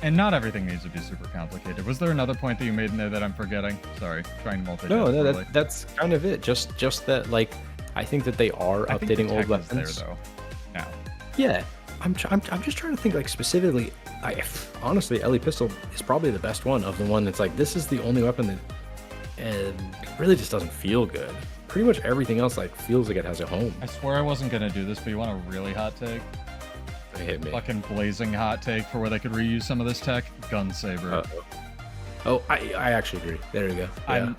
And not everything needs to be super complicated. Was there another point that you made in there that I'm forgetting? Sorry, trying to multitask. No, that's kind of it. Just that, like, I think that they are I think the updating old tech is weapons. there, though, now. Yeah, I'm just trying to think, like, specifically. Honestly, Ellie pistol is probably the best one of the one that's like, this is the only weapon that really just doesn't feel good. Pretty much everything else like feels like it has a home. I swear I wasn't gonna do this, but you want a really hot take? Hit me. Fucking blazing hot take for where they could reuse some of this tech. Gun saber. Oh, I actually agree. There you go. Yeah.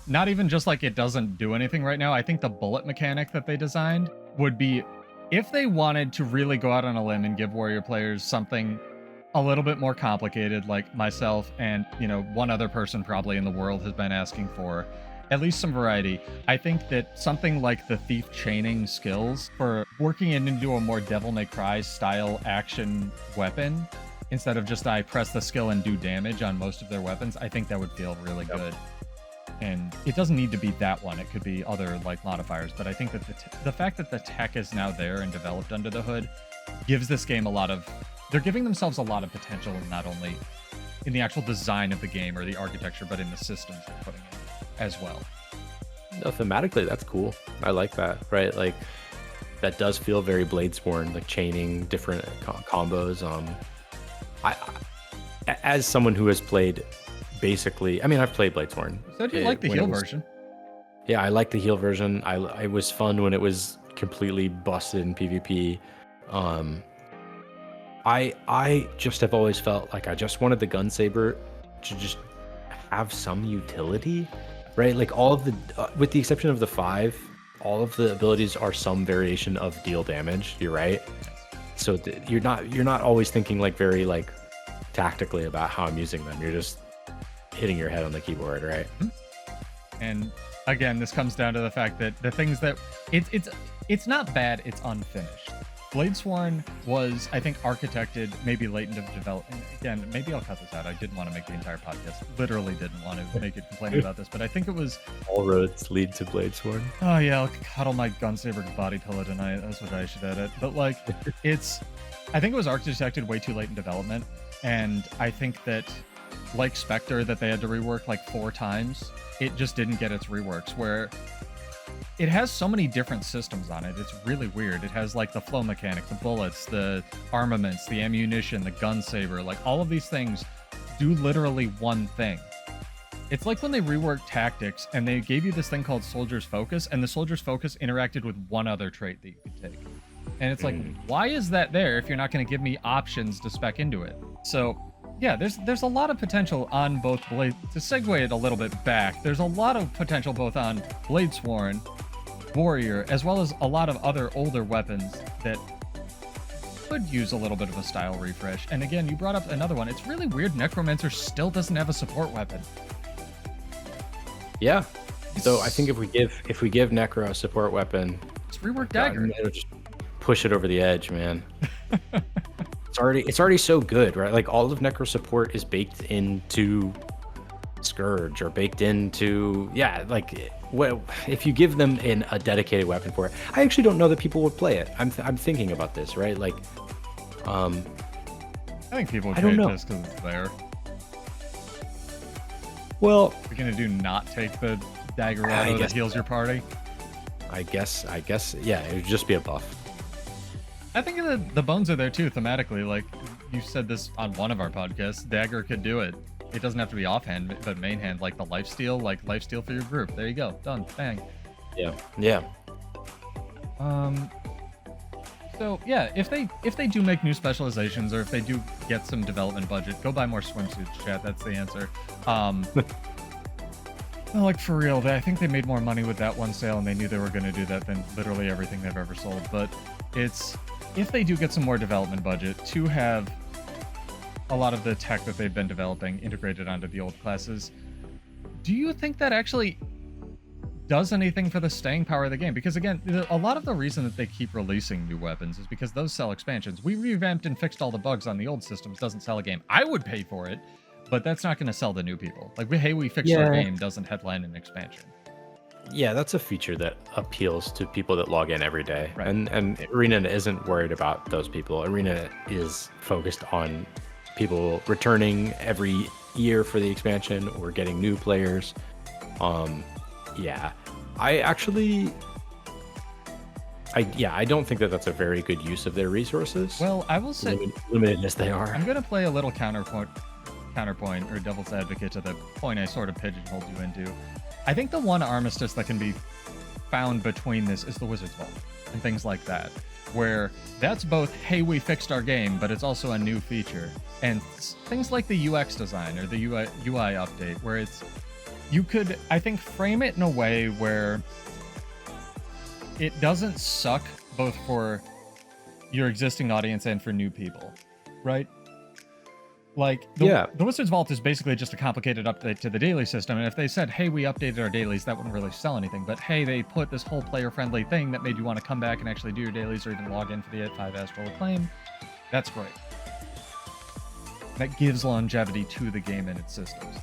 Not even just like it doesn't do anything right now. I think the bullet mechanic that they designed would be, if they wanted to really go out on a limb and give warrior players something a little bit more complicated, like myself and, you know, one other person probably in the world has been asking for, at least some variety. I think that something like the thief chaining skills for working it into a more Devil May Cry style action weapon, instead of just I press the skill and do damage on most of their weapons, I think that would feel really good. And it doesn't need to be that one. It could be other like modifiers. But I think that the fact that the tech is now there and developed under the hood gives this game a lot of... They're giving themselves a lot of potential, not only in the actual design of the game or the architecture, but in the systems they're putting in as well. No, thematically, that's cool. I like that, right? Like, that does feel very Bladesborne, like chaining different combos. I, as someone who has played basically, I mean, I've played Bladesborne. So do you like the heal version? Yeah, I like the heal version. It was fun when it was completely busted in PvP. I just have always felt like I just wanted the gun saber to just have some utility, right? Like all of the, with the exception of the 5, all of the abilities are some variation of deal damage. You're right. So you're not always thinking like very like tactically about how I'm using them. You're just hitting your head on the keyboard, right? And again, this comes down to the fact that the things that it's not bad, it's unfinished. Bladesworn was, I think, architected maybe late into development. Again, maybe I'll cut this out. I didn't want to make the entire podcast. Literally didn't want to make it complaining about this, but I think it was... All roads lead to Bladesworn. Oh yeah, I'll cuddle my Gunsaber body pillow tonight. That's what I should edit. But like, I think it was architected way too late in development, and I think that, like Spectre, that they had to rework like 4 times, it just didn't get its reworks, where it has so many different systems on it. It's really weird. It has like the flow mechanic, the bullets, the armaments, the ammunition, the gun saber. Like all of these things do literally one thing. It's like when they reworked tactics and they gave you this thing called Soldier's Focus, and the Soldier's Focus interacted with one other trait that you could take. And it's like, why is that there if you're not going to give me options to spec into it? So yeah, there's a lot of potential on both Blade. To segue it a little bit back, there's a lot of potential both on Bladesworn, Warrior, as well as a lot of other older weapons that could use a little bit of a style refresh. And again, you brought up another one. It's really weird Necromancer still doesn't have a support weapon. Yeah. So I think if we give Necro a support weapon, it's rework dagger. It'll just push it over the edge, man. It's already so good, right? Like all of Necro support is baked into Scourge or baked into, like, well, if you give them a dedicated weapon for it, I actually don't know that people would play it. I'm thinking about this, right? Like, I think people would play it just because it's there. Well, we're gonna not take the dagger auto that heals your party. I guess, yeah, it would just be a buff. I think the bones are there too thematically. Like you said this on one of our podcasts, dagger could do it. It doesn't have to be offhand, but main hand, like the lifesteal for your group. There you go, done, bang. Yeah. So yeah, if they do make new specializations, or if they do get some development budget, go buy more swimsuits, chat. That's the answer. No, like for real, I think they made more money with that one sale, and they knew they were going to do that than literally everything they've ever sold. But if they do get some more development budget to have a lot of the tech that they've been developing integrated onto the old classes, do you think that actually does anything for the staying power of the game? Because again, a lot of the reason that they keep releasing new weapons is because those sell expansions. We revamped and fixed all the bugs on the old systems doesn't sell a game. I would pay for it, but that's not going to sell the new people. Like, hey, we fixed our game doesn't headline an expansion. Yeah, that's a feature that appeals to people that log in every day. Right. And Arena isn't worried about those people. Arena is focused on people returning every year for the expansion or getting new players. Yeah, I don't think that that's a very good use of their resources. Well, I will say, limited as they are. I'm going to play a little counterpoint or devil's advocate to the point I sort of pigeonholed you into. I think the one armistice that can be found between this is the Wizard's Vault and things like that, where that's both, hey, we fixed our game, but it's also a new feature. And things like the UX design or the UI update, where you could, I think, frame it in a way where it doesn't suck both for your existing audience and for new people, right? Like, the Wizard's Vault is basically just a complicated update to the daily system, and if they said, hey, we updated our dailies, that wouldn't really sell anything. But hey, they put this whole player-friendly thing that made you want to come back and actually do your dailies or even log in for the 5 Astral Acclaim. That's great. That gives longevity to the game and its systems.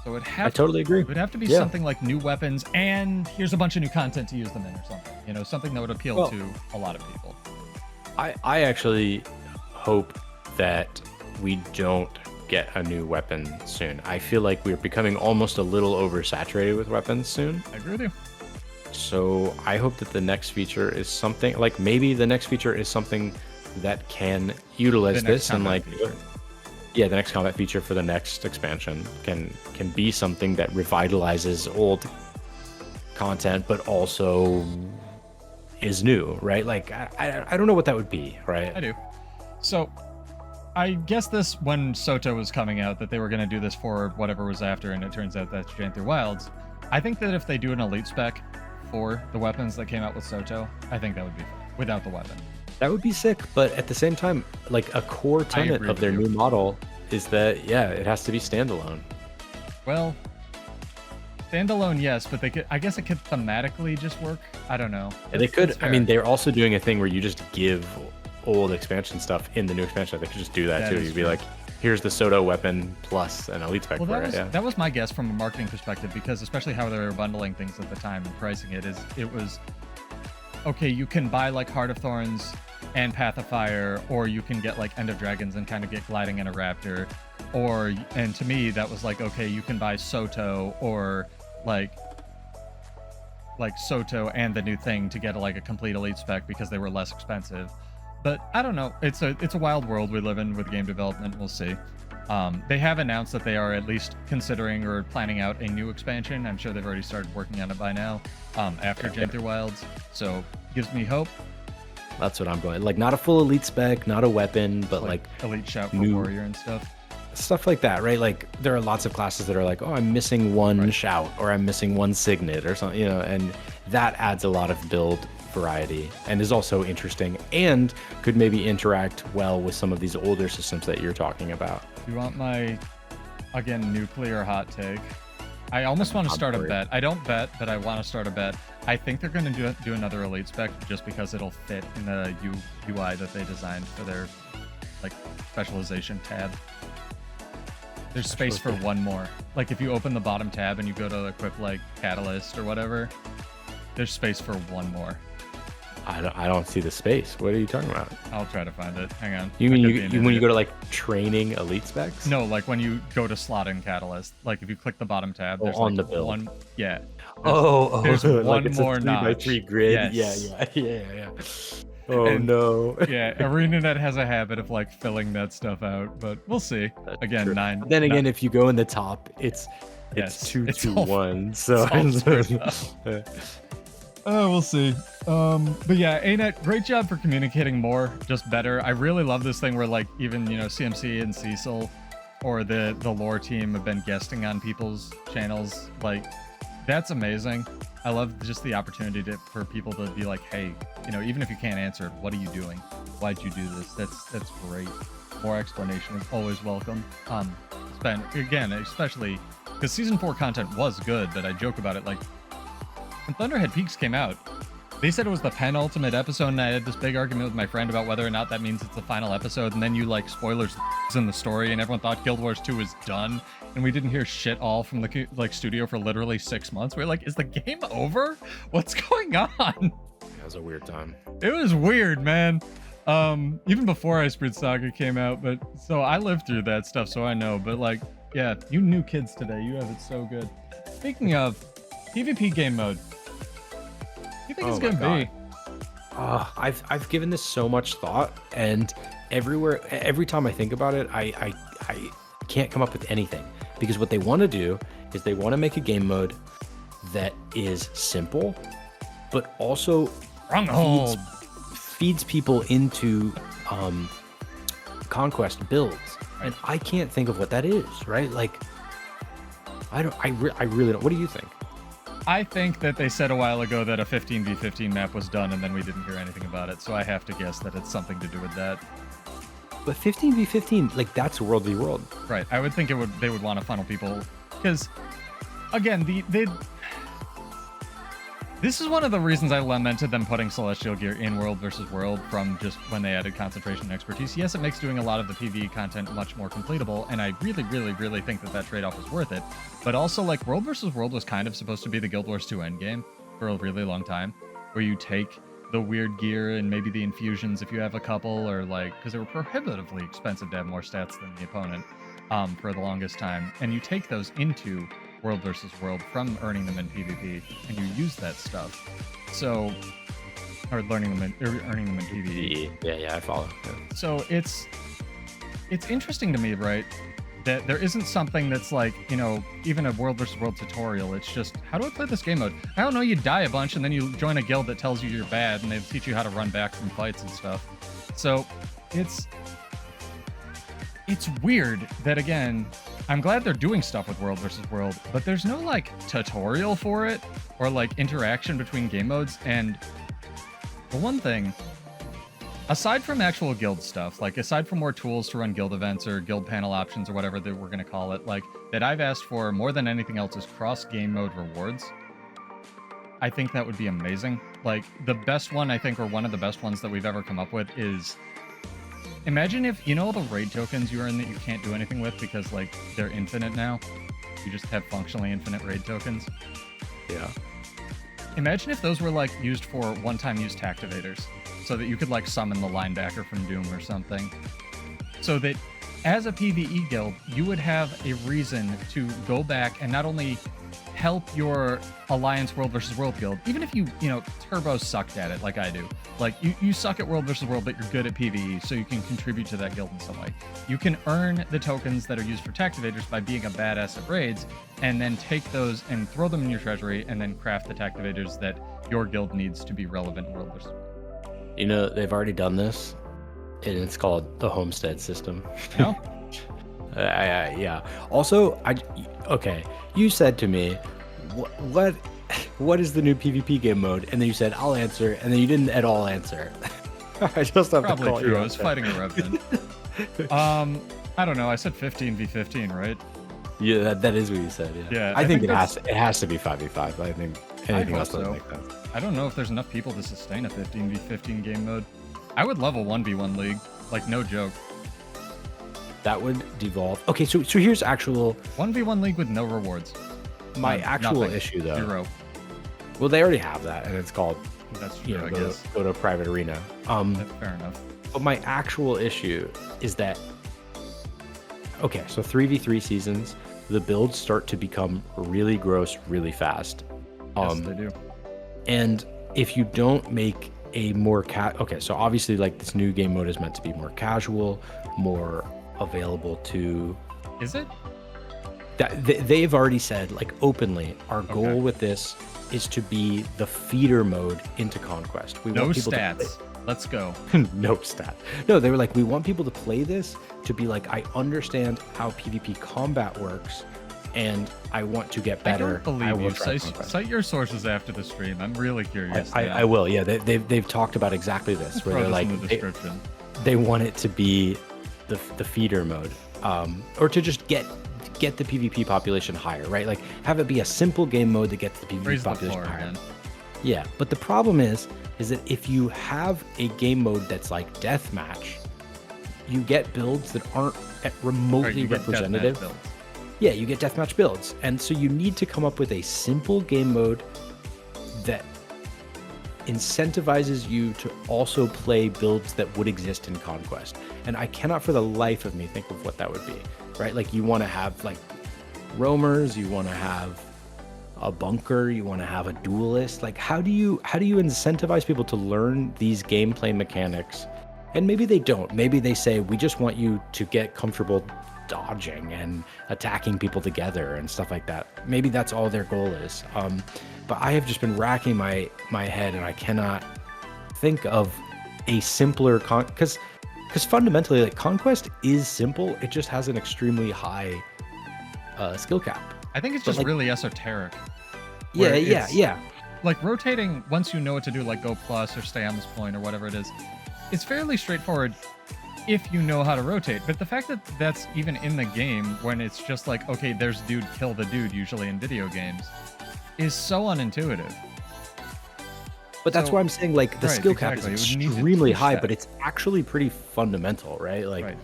So I totally agree. It would have to be something like new weapons, and here's a bunch of new content to use them in, or something. Something that would appeal to a lot of people. I actually hope that we don't get a new weapon soon. I feel like we're becoming almost a little oversaturated with weapons soon. I agree with you. So I hope that the next feature is something like, maybe the next feature is something that can utilize this, and like the next combat feature for the next expansion can be something that revitalizes old content but also is new, right? Like I don't know what that would be, right? I do. So I guess this, when SotO was coming out, that they were going to do this for whatever was after, and it turns out that's Janther Wilds. I think that if they do an elite spec for the weapons that came out with SotO, I think that would be fun, without the weapon. That would be sick, but at the same time, like, a core tenet of their new model is that, it has to be standalone. Well, standalone, yes, but I guess it could thematically just work. I don't know. Yeah, they could. I mean, they're also doing a thing where you just give old expansion stuff in the new expansion. They could just do that too. You'd be true. like, here's the SotO weapon plus an elite spec for it. Yeah. That was my guess from a marketing perspective, because especially how they were bundling things at the time and pricing it was okay, you can buy like Heart of Thorns and Path of Fire, or you can get like End of Dragons and kind of get Gliding and a Raptor, and to me that was like, okay, you can buy SotO or like SotO and the new thing to get like a complete elite spec because they were less expensive. But I don't know. It's a wild world we live in with game development. We'll see. They have announced that they are at least considering or planning out a new expansion. I'm sure they've already started working on it by now, after Janther Wilds. So gives me hope. That's what I'm going. Like, not a full elite spec, not a weapon, but like elite shout for new warrior and stuff like that, right? Like, there are lots of classes that are like, oh, I'm missing one shout, or I'm missing one signet, or something, you know, and that adds a lot of build variety and is also interesting and could maybe interact well with some of these older systems that you're talking about. You want my, again, nuclear hot take? I almost want to start a bet. I don't bet, but I want to start a bet. I think they're going to do another elite spec just because it'll fit in the UI that they designed for their like specialization tab. There's space for one more. Like if you open the bottom tab and you go to equip like Catalyst or whatever, there's space for one more. I don't see the space. What are you talking about? I'll try to find it. Hang on. You mean when you go to like training elite specs? No, like when you go to slot in Catalyst. Like if you click the bottom tab, there's on like the build. one. Yeah. There's one like it's more a 3x3 notch. grid. Yes. Yeah. Oh And- no. Yeah, ArenaNet has a habit of like filling that stuff out, but we'll see. That's Again, true. nine. Then again, if you go in the top, it's Yes, 2-2-1. So oh, we'll see. But yeah, ANET, great job for communicating more, just better. I really love this thing where like even, you know, CMC and Cecil or the lore team have been guesting on people's channels. Like, that's amazing. I love just the opportunity for people to be like, hey, you know, even if you can't answer it, what are you doing? Why'd you do this? That's great. More explanation is always welcome. Again, especially because season 4 content was good, but I joke about it. Like when Thunderhead Peaks came out, they said it was the penultimate episode, and I had this big argument with my friend about whether or not that means it's the final episode. And then you like spoilers in the story, and everyone thought Guild Wars 2 was done, and we didn't hear shit all from the like studio for literally 6 months. We're like, is the game over? What's going on? That was a weird time. It was weird, man. Even before Icebreed Saga came out, but so I lived through that stuff, so I know. But like, yeah, you new kids today, you have it so good. Speaking of PvP game mode, what do you think it's gonna be? I've given this so much thought, and every time I think about it, I can't come up with anything, because what they want to do is they want to make a game mode that is simple, but also feeds people into conquest builds, and I can't think of what that is. Right? Like, I really don't. What do you think? I think that they said a while ago that a 15v15 map was done, and then we didn't hear anything about it. So I have to guess that it's something to do with that. But 15v15, like, that's world v world. Right. I would think they would want to funnel people, because again, this is one of the reasons I lamented them putting Celestial Gear in World versus World from just when they added concentration and expertise. Yes, it makes doing a lot of the PvE content much more completable, and I really, really, really think that trade-off is worth it. But also, like, World versus World was kind of supposed to be the Guild Wars 2 endgame for a really long time, where you take the weird gear and maybe the infusions if you have a couple, or like, because they were prohibitively expensive to have more stats than the opponent for the longest time, and you take those into World versus World from earning them in PvP, and you use that stuff. So, or earning them in PvE. Yeah, I follow. Yeah. So it's interesting to me, right, that there isn't something that's like, you know, even a World versus World tutorial. It's just, how do I play this game mode? I don't know. You die a bunch, and then you join a guild that tells you you're bad, and they teach you how to run back from fights and stuff. So it's weird that, again, I'm glad they're doing stuff with World versus World, but there's no like tutorial for it or like interaction between game modes. And the one thing, aside from actual guild stuff, like aside from more tools to run guild events or guild panel options or whatever that we're going to call it, like that I've asked for more than anything else is cross game mode rewards. I think that would be amazing. Like the best one, I think, or one of the best ones that we've ever come up with is Imagine if, you know all the raid tokens you earn that you can't do anything with because, like, they're infinite now? You just have functionally infinite raid tokens. Yeah. Imagine if those were, like, used for one-time use activators, so that you could, like, summon the linebacker from Doom or something. So that, as a PvE guild, you would have a reason to go back and not only help your Alliance World versus World guild, even if you turbo sucked at it like I do. Like, you suck at World versus World, but you're good at PvE, so you can contribute to that guild in some way. You can earn the tokens that are used for Tactivators by being a badass at raids, and then take those and throw them in your treasury, and then craft the Tactivators that your guild needs to be relevant in World versus World. You know, they've already done this, and it's called the Homestead system. No? Yeah. Also, okay, you said to me, what is the new PvP game mode? And then you said, I'll answer, and then you didn't at all answer. I just have Probably to call true. you I was fighting a revenant. I don't know. I said 15v15, right? Yeah, that is what you said. Yeah, I think it has to be 5v5. I think anything else doesn't make sense. I don't know if there's enough people to sustain a 15v15 game mode. I would level 1v1 league, like, no joke. That would devolve. Okay, so here's actual 1v1 league with no rewards. My actual nothing. issue though. 0. Well, they already have that, and it's called That's true, I guess. go to a private arena. That's fair enough. But my actual issue is that, okay, so 3v3 seasons, the builds start to become really gross really fast. Yes, they do. And if you don't make a more okay, so obviously, like, this new game mode is meant to be more casual, more available to. Is it? That they've already said, like, openly, our goal with this is to be the feeder mode into Conquest. We no want people stats. Let's go. No stat. No, they were like, we want people to play this to be like, I understand how PvP combat works, and I want to get better. I don't believe you. Cite your sources after the stream. I'm really curious. I will. Yeah, they've talked about exactly this, where they're like, in the description. They want it to be the feeder mode, or to just get the PvP population higher, right? Like, have it be a simple game mode that gets the PvP population higher. Again. Yeah, but the problem is that if you have a game mode that's like deathmatch, you get builds that aren't remotely representative. Yeah, you get deathmatch builds, and so you need to come up with a simple game mode that incentivizes you to also play builds that would exist in Conquest. And I cannot for the life of me think of what that would be, right? Like, you want to have, like, roamers, you want to have a bunker, you want to have a duelist. Like, how do you incentivize people to learn these gameplay mechanics? And maybe they don't. Maybe they say, we just want you to get comfortable dodging and attacking people together and stuff like that. Maybe that's all their goal is. But I have just been racking my head, and I cannot think of a simpler because fundamentally, like, Conquest is simple. It just has an extremely high skill cap. I think it's just, like, really esoteric. Yeah. Like, rotating, once you know what to do, like go plus or stay on this point or whatever it is, it's fairly straightforward if you know how to rotate. But the fact that that's even in the game, when it's just like, okay, there's dude, kill the dude, usually in video games, is so unintuitive. But that's why I'm saying, like, the skill cap is extremely high, but it's actually pretty fundamental, right? Like,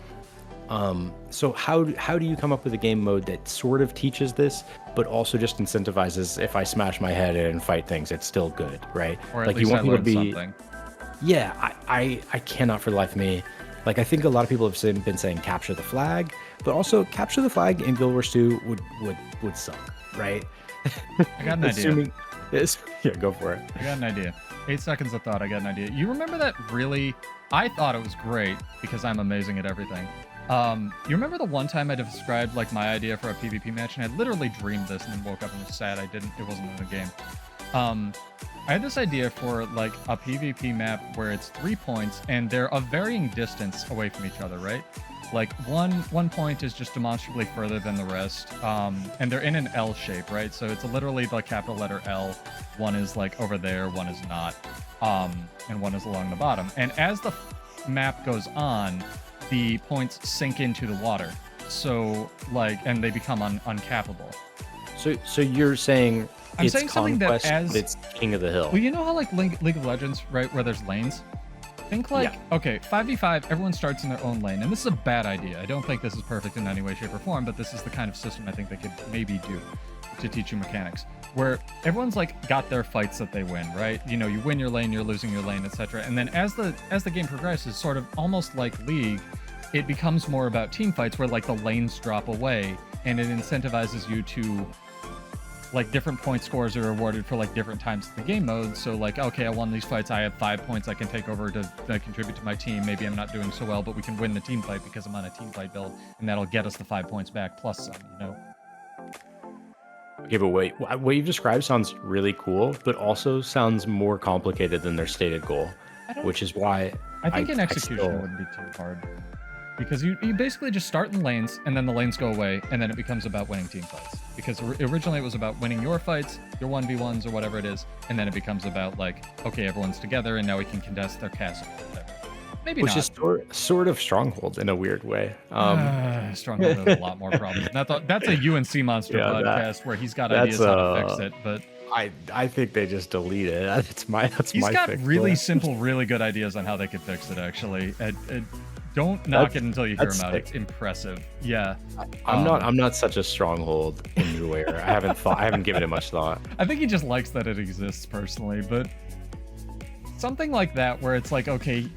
so how do you come up with a game mode that sort of teaches this, but also just incentivizes, if I smash my head and fight things, it's still good, right? Or at like, least you want people to be something. Yeah, I cannot for the life of me. Like, I think a lot of people have been saying capture the flag, but also capture the flag in GuildWars2 would suck, right? I got an idea. Yeah, go for it. I got an idea. 8 seconds of thought. I got an idea. You remember that really? I thought it was great because I'm amazing at everything. You remember the one time I described, like, my idea for a PvP match, and I literally dreamed this and then woke up and was sad it wasn't in the game. I had this idea for, like, a PvP map where it's 3 points and they're of varying distance away from each other, right? Like, one point is just demonstrably further than the rest, and they're in an L shape, right? So it's literally the capital letter L. One is, like, over there, one is not, and one is along the bottom. And as the map goes on, the points sink into the water, so, like, and they become uncappable. So you're saying I'm saying something that but it's King of the Hill. Well, you know how, like, League of Legends, right, where there's lanes? Think like, okay, 5v5, everyone starts in their own lane, and this is a bad idea. I don't think this is perfect in any way, shape, or form, but this is the kind of system I think they could maybe do to teach you mechanics, where everyone's like got their fights that they win, right? You know, you win your lane, you're losing your lane, etc. And then as the game progresses, sort of almost like League, it becomes more about team fights where like the lanes drop away, and it incentivizes you to like different point scores are rewarded for like different times of the game mode. So like, okay, I won these fights, I have 5 points I can take over to contribute to my team. Maybe I'm not doing so well, but we can win the team fight because I'm on a team fight build, and that'll get us the 5 points back plus some, you know? Okay, but wait, what you've described sounds really cool, but also sounds more complicated than their stated goal, which is why I think in execution it wouldn't be too hard. Because you basically just start in lanes, and then the lanes go away, and then it becomes about winning team fights. Because originally it was about winning your fights, your 1v1s or whatever it is, and then it becomes about like, okay, everyone's together, and now we can contest their castle or whatever. Maybe which not. Which is sort of Stronghold in a weird way. Stronghold has a lot more problems. That's a UNC Monster podcast where he's got ideas how to fix it, but... I think they just delete it. That's my He's got really simple, really good ideas on how they could fix it, actually. Don't knock it until you hear him out. It's impressive. Yeah. I'm not such a Stronghold enjoyer. I haven't given it much thought. I think he just likes that it exists personally, but something like that where it's like, okay,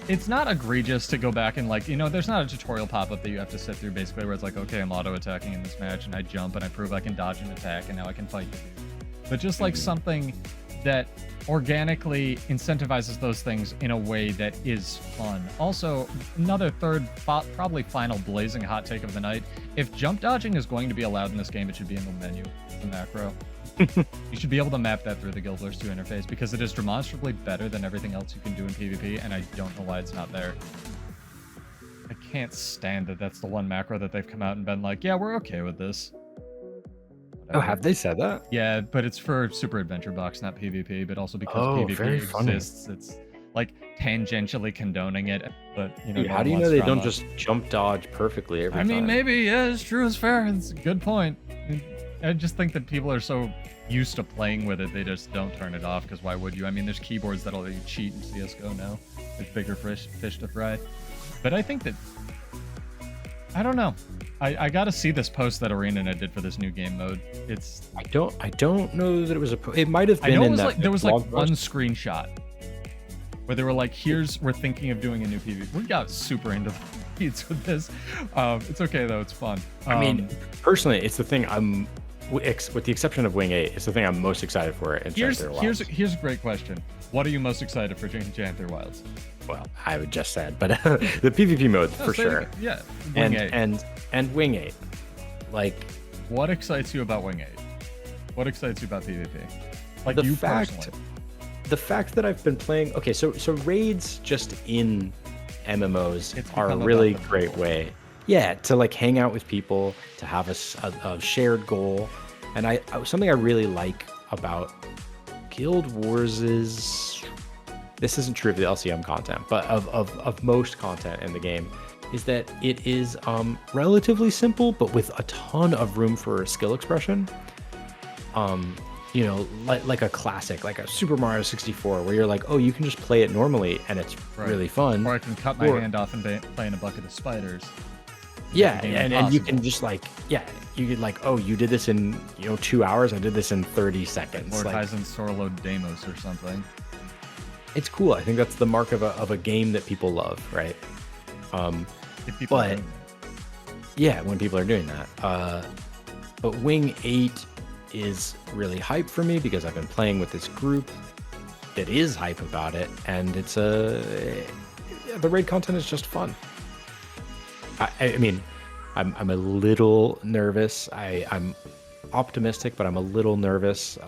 it's not egregious to go back and like, you know, there's not a tutorial pop-up that you have to sit through basically where it's like, okay, I'm auto-attacking in this match and I jump and I prove I can dodge an attack and now I can fight you. But just like something that organically incentivizes those things in a way that is fun. Also, another third, probably final blazing hot take of the night. If jump dodging is going to be allowed in this game, it should be in the menu, the macro. You should be able to map that through the GuildWars2 interface because it is demonstrably better than everything else you can do in PvP, and I don't know why it's not there. I can't stand that that's the one macro that they've come out and been like, yeah, we're okay with this. Oh, have they said that? Yeah, but it's for Super Adventure Box, not PvP, but also because PvP exists, it's like tangentially condoning it. But you know, how do you know they don't just jump dodge perfectly every time? I mean, maybe, yeah, it's true, it's fair. It's a good point. I just think that people are so used to playing with it, they just don't turn it off, because why would you? I mean, there's keyboards that'll let you cheat in CSGO now. There's bigger fish to fry. But I think that, I don't know. I got to see this post that ArenaNet did for this new game mode. It's I don't know that it was it might have been I know it in was that like there was like blog one post. screenshot where they were like, we're thinking of doing a new PvP. We got super into the beats with this. It's okay though, it's fun. I mean, personally, it's the thing I'm with the exception of Wing 8, it's the thing I'm most excited for in Janther Wilds. Here's a great question. What are you most excited for Janther Wilds? Well, I would just said, but the PvP mode for sure. Yeah, Wing 8. And Wing 8. Like, what excites you about Wing 8? What excites you about PvP? Like the fact that I've been playing. Okay, so raids just in MMOs are a really great way. Yeah, to like hang out with people, to have a shared goal, and something I really like about Guild Wars is, this isn't true of the LCM content, but of most content in the game, is that it is relatively simple, but with a ton of room for skill expression. You know, like a classic, like a Super Mario 64, where you're like, oh, you can just play it normally, and it's really fun. Or I can cut my hand off and play in a bucket of spiders. Yeah, and you can just like, you could like, oh, you did this in 2 hours. I did this in 30 seconds. Or Tyson Sorlo Deimos or something. It's cool. I think that's the mark of a game that people love, right? When people are doing that. But Wing 8 is really hype for me because I've been playing with this group that is hype about it, and it's the raid content is just fun. I mean, I'm a little nervous. I'm optimistic, but I'm a little nervous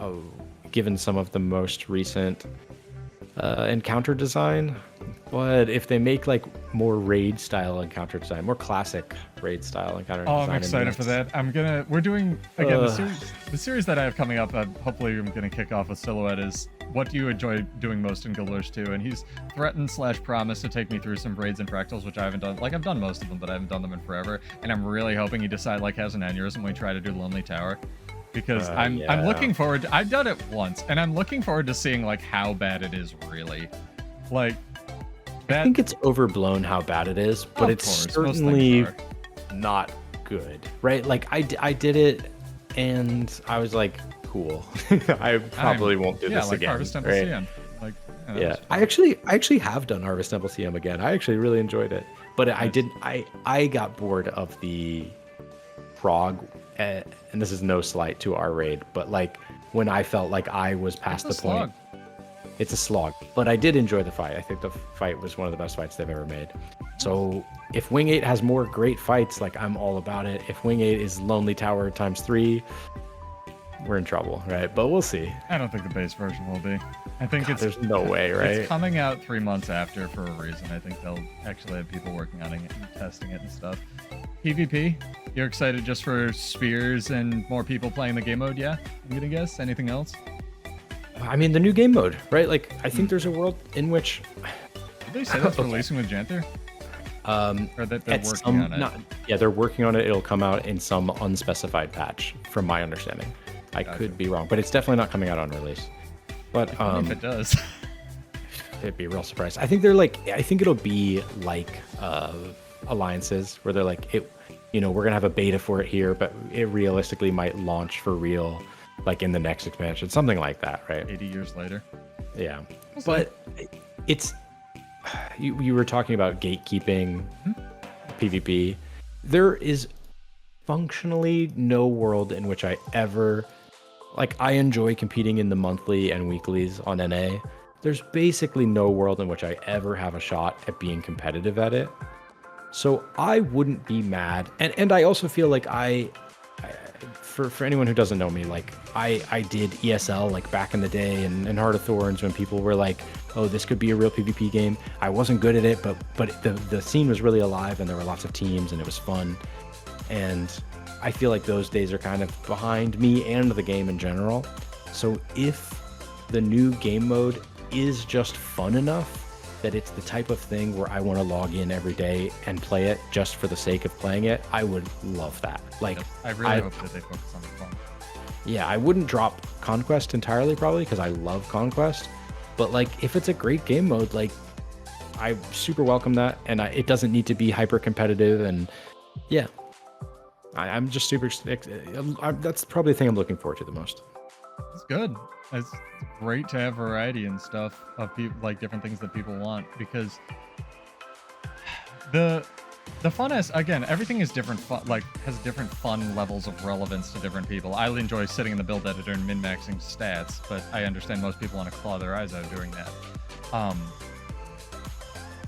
given some of the most recent encounter design. But if they make like more raid style encounter design, more classic raid style encounter design. Oh, I'm excited for that. We're doing again the series that I have coming up. Hopefully I'm gonna kick off with Silhouette is what do you enjoy doing most in GuildWars2? And he's threatened / promised to take me through some raids and fractals, which I haven't done. Like I've done most of them, but I haven't done them in forever. And I'm really hoping he decides like has an aneurysm when we try to do Lonely Tower. Because I'm looking forward to, I've done it once, and I'm looking forward to seeing like how bad it is really. Like I think it's overblown how bad it is, but it's certainly not good, right? Like I did it and I was like, cool. I probably won't do this again. Harvest Temple right? CM. Like, yeah, I actually have done Harvest Temple CM again. I actually really enjoyed it, but I got bored of the frog, and this is no slight to our raid, but like when I felt like I was past the point. It's a slog, but I did enjoy the fight. I think the fight was one of the best fights they've ever made. So if Wing 8 has more great fights, like I'm all about it. If Wing 8 is Lonely Tower ×3, we're in trouble, right? But we'll see. I don't think the base version will be. I think there's no way, right? It's coming out 3 months after for a reason. I think they'll actually have people working on it and testing it and stuff. PvP, you're excited just for spears and more people playing the game mode? Yeah, I'm gonna guess. Anything else? I mean, the new game mode, right? Like, I think there's a world in which... Did they say that's releasing with Janthir? Or that they're working on it? Yeah, they're working on it. It'll come out in some unspecified patch, from my understanding. I could be wrong, but it's definitely not coming out on release. But if it does, it'd be a real surprise. I think they're like, I think it'll be like alliances where they're like, we're gonna have a beta for it here, but it realistically might launch for real like in the next expansion, something like that, right? 80 years later. Yeah, but it's you were talking about gatekeeping PvP. There is functionally no world in which I ever I enjoy competing in the monthly and weeklies on NA. There's basically no world in which I ever have a shot at being competitive at it. So I wouldn't be mad, and I also feel like for anyone who doesn't know me, like I did ESL like back in the day and Heart of Thorns when people were like, oh, this could be a real PvP game. I wasn't good at it, but the scene was really alive and there were lots of teams and it was fun. And I feel like those days are kind of behind me and the game in general. So if the new game mode is just fun enough that it's the type of thing where I want to log in every day and play it just for the sake of playing it, I would love that. Like, I really hope that they focus on the fun. Yeah, I wouldn't drop Conquest entirely probably because I love Conquest, but like if it's a great game mode, like I super welcome that, and it doesn't need to be hyper competitive. And yeah, I'm just super. That's probably the thing I'm looking forward to the most. It's good. It's great to have variety and stuff of people, like different things that people want, because the fun is, again, everything is different, has different fun levels of relevance to different people. I enjoy sitting in the build editor and min-maxing stats, but I understand most people want to claw their eyes out doing that.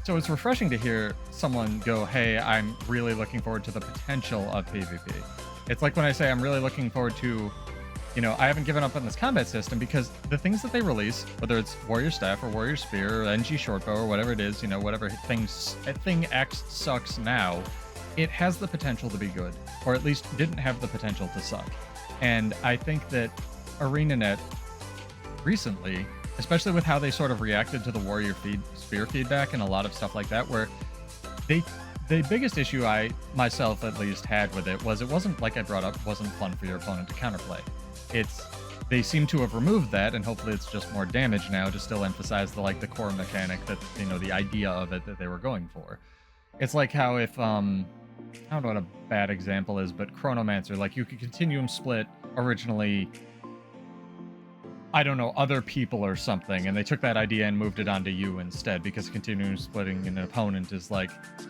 So it's refreshing to hear someone go, hey, I'm really looking forward to the potential of PvP. It's like when I say I'm really looking forward to, I haven't given up on this combat system, because the things that they release, whether it's Warrior Staff or Warrior Spear or NG Shortbow or whatever it is, whatever thing X sucks now, it has the potential to be good, or at least didn't have the potential to suck. And I think that ArenaNet recently, especially with how they sort of reacted to the Warrior Spear feedback and a lot of stuff like that, where the biggest issue I, myself at least, had with it was it wasn't, like I brought up, wasn't fun for your opponent to counterplay. They seem to have removed that, and hopefully it's just more damage now to still emphasize the core mechanic that, the idea of it that they were going for. It's like how if, I don't know what a bad example is, but Chronomancer, like you could continuum split originally, I don't know, other people or something, and they took that idea and moved it onto you instead, because continuum splitting an opponent is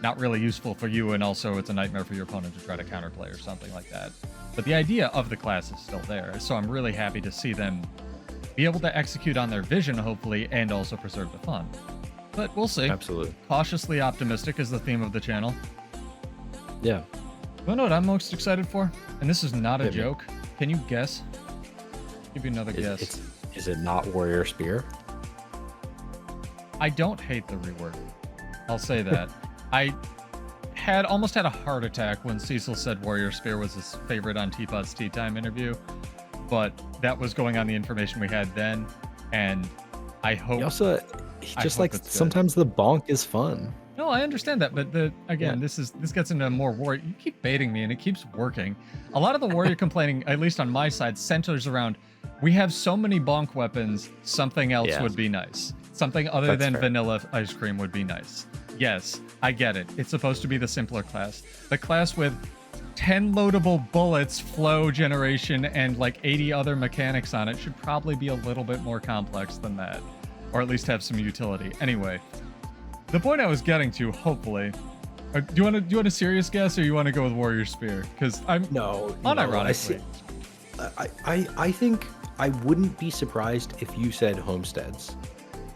not really useful for you, and also it's a nightmare for your opponent to try to counterplay or something like that. But the idea of the class is still there, so I'm really happy to see them be able to execute on their vision, hopefully, and also preserve the fun. But we'll see. Absolutely. Cautiously optimistic is the theme of the channel. Yeah. You know what I'm most excited for? And this is not a joke. Can you guess? Give you another guess. Is it not Warrior Spear? I don't hate the rework. I'll say that. I almost had a heart attack when Cecil said Warrior Spear was his favorite on Teapot's Tea Time interview, but that was going on the information we had then, and I hope... sometimes the bonk is fun. No, I understand that, but this gets into more warrior. You keep baiting me, and it keeps working. A lot of the warrior complaining, at least on my side, centers around, we have so many bonk weapons, something else would be nice. Something other That's than fair. vanilla ice cream would be nice. Yes, I get it. It's supposed to be the simpler class. The class with 10 loadable bullets, flow generation, and like 80 other mechanics on it should probably be a little bit more complex than that. Or at least have some utility. Anyway, the point I was getting to, hopefully... do you want a serious guess, or you want to go with Warrior Spear? Because I'm... unironically. I think I wouldn't be surprised if you said homesteads.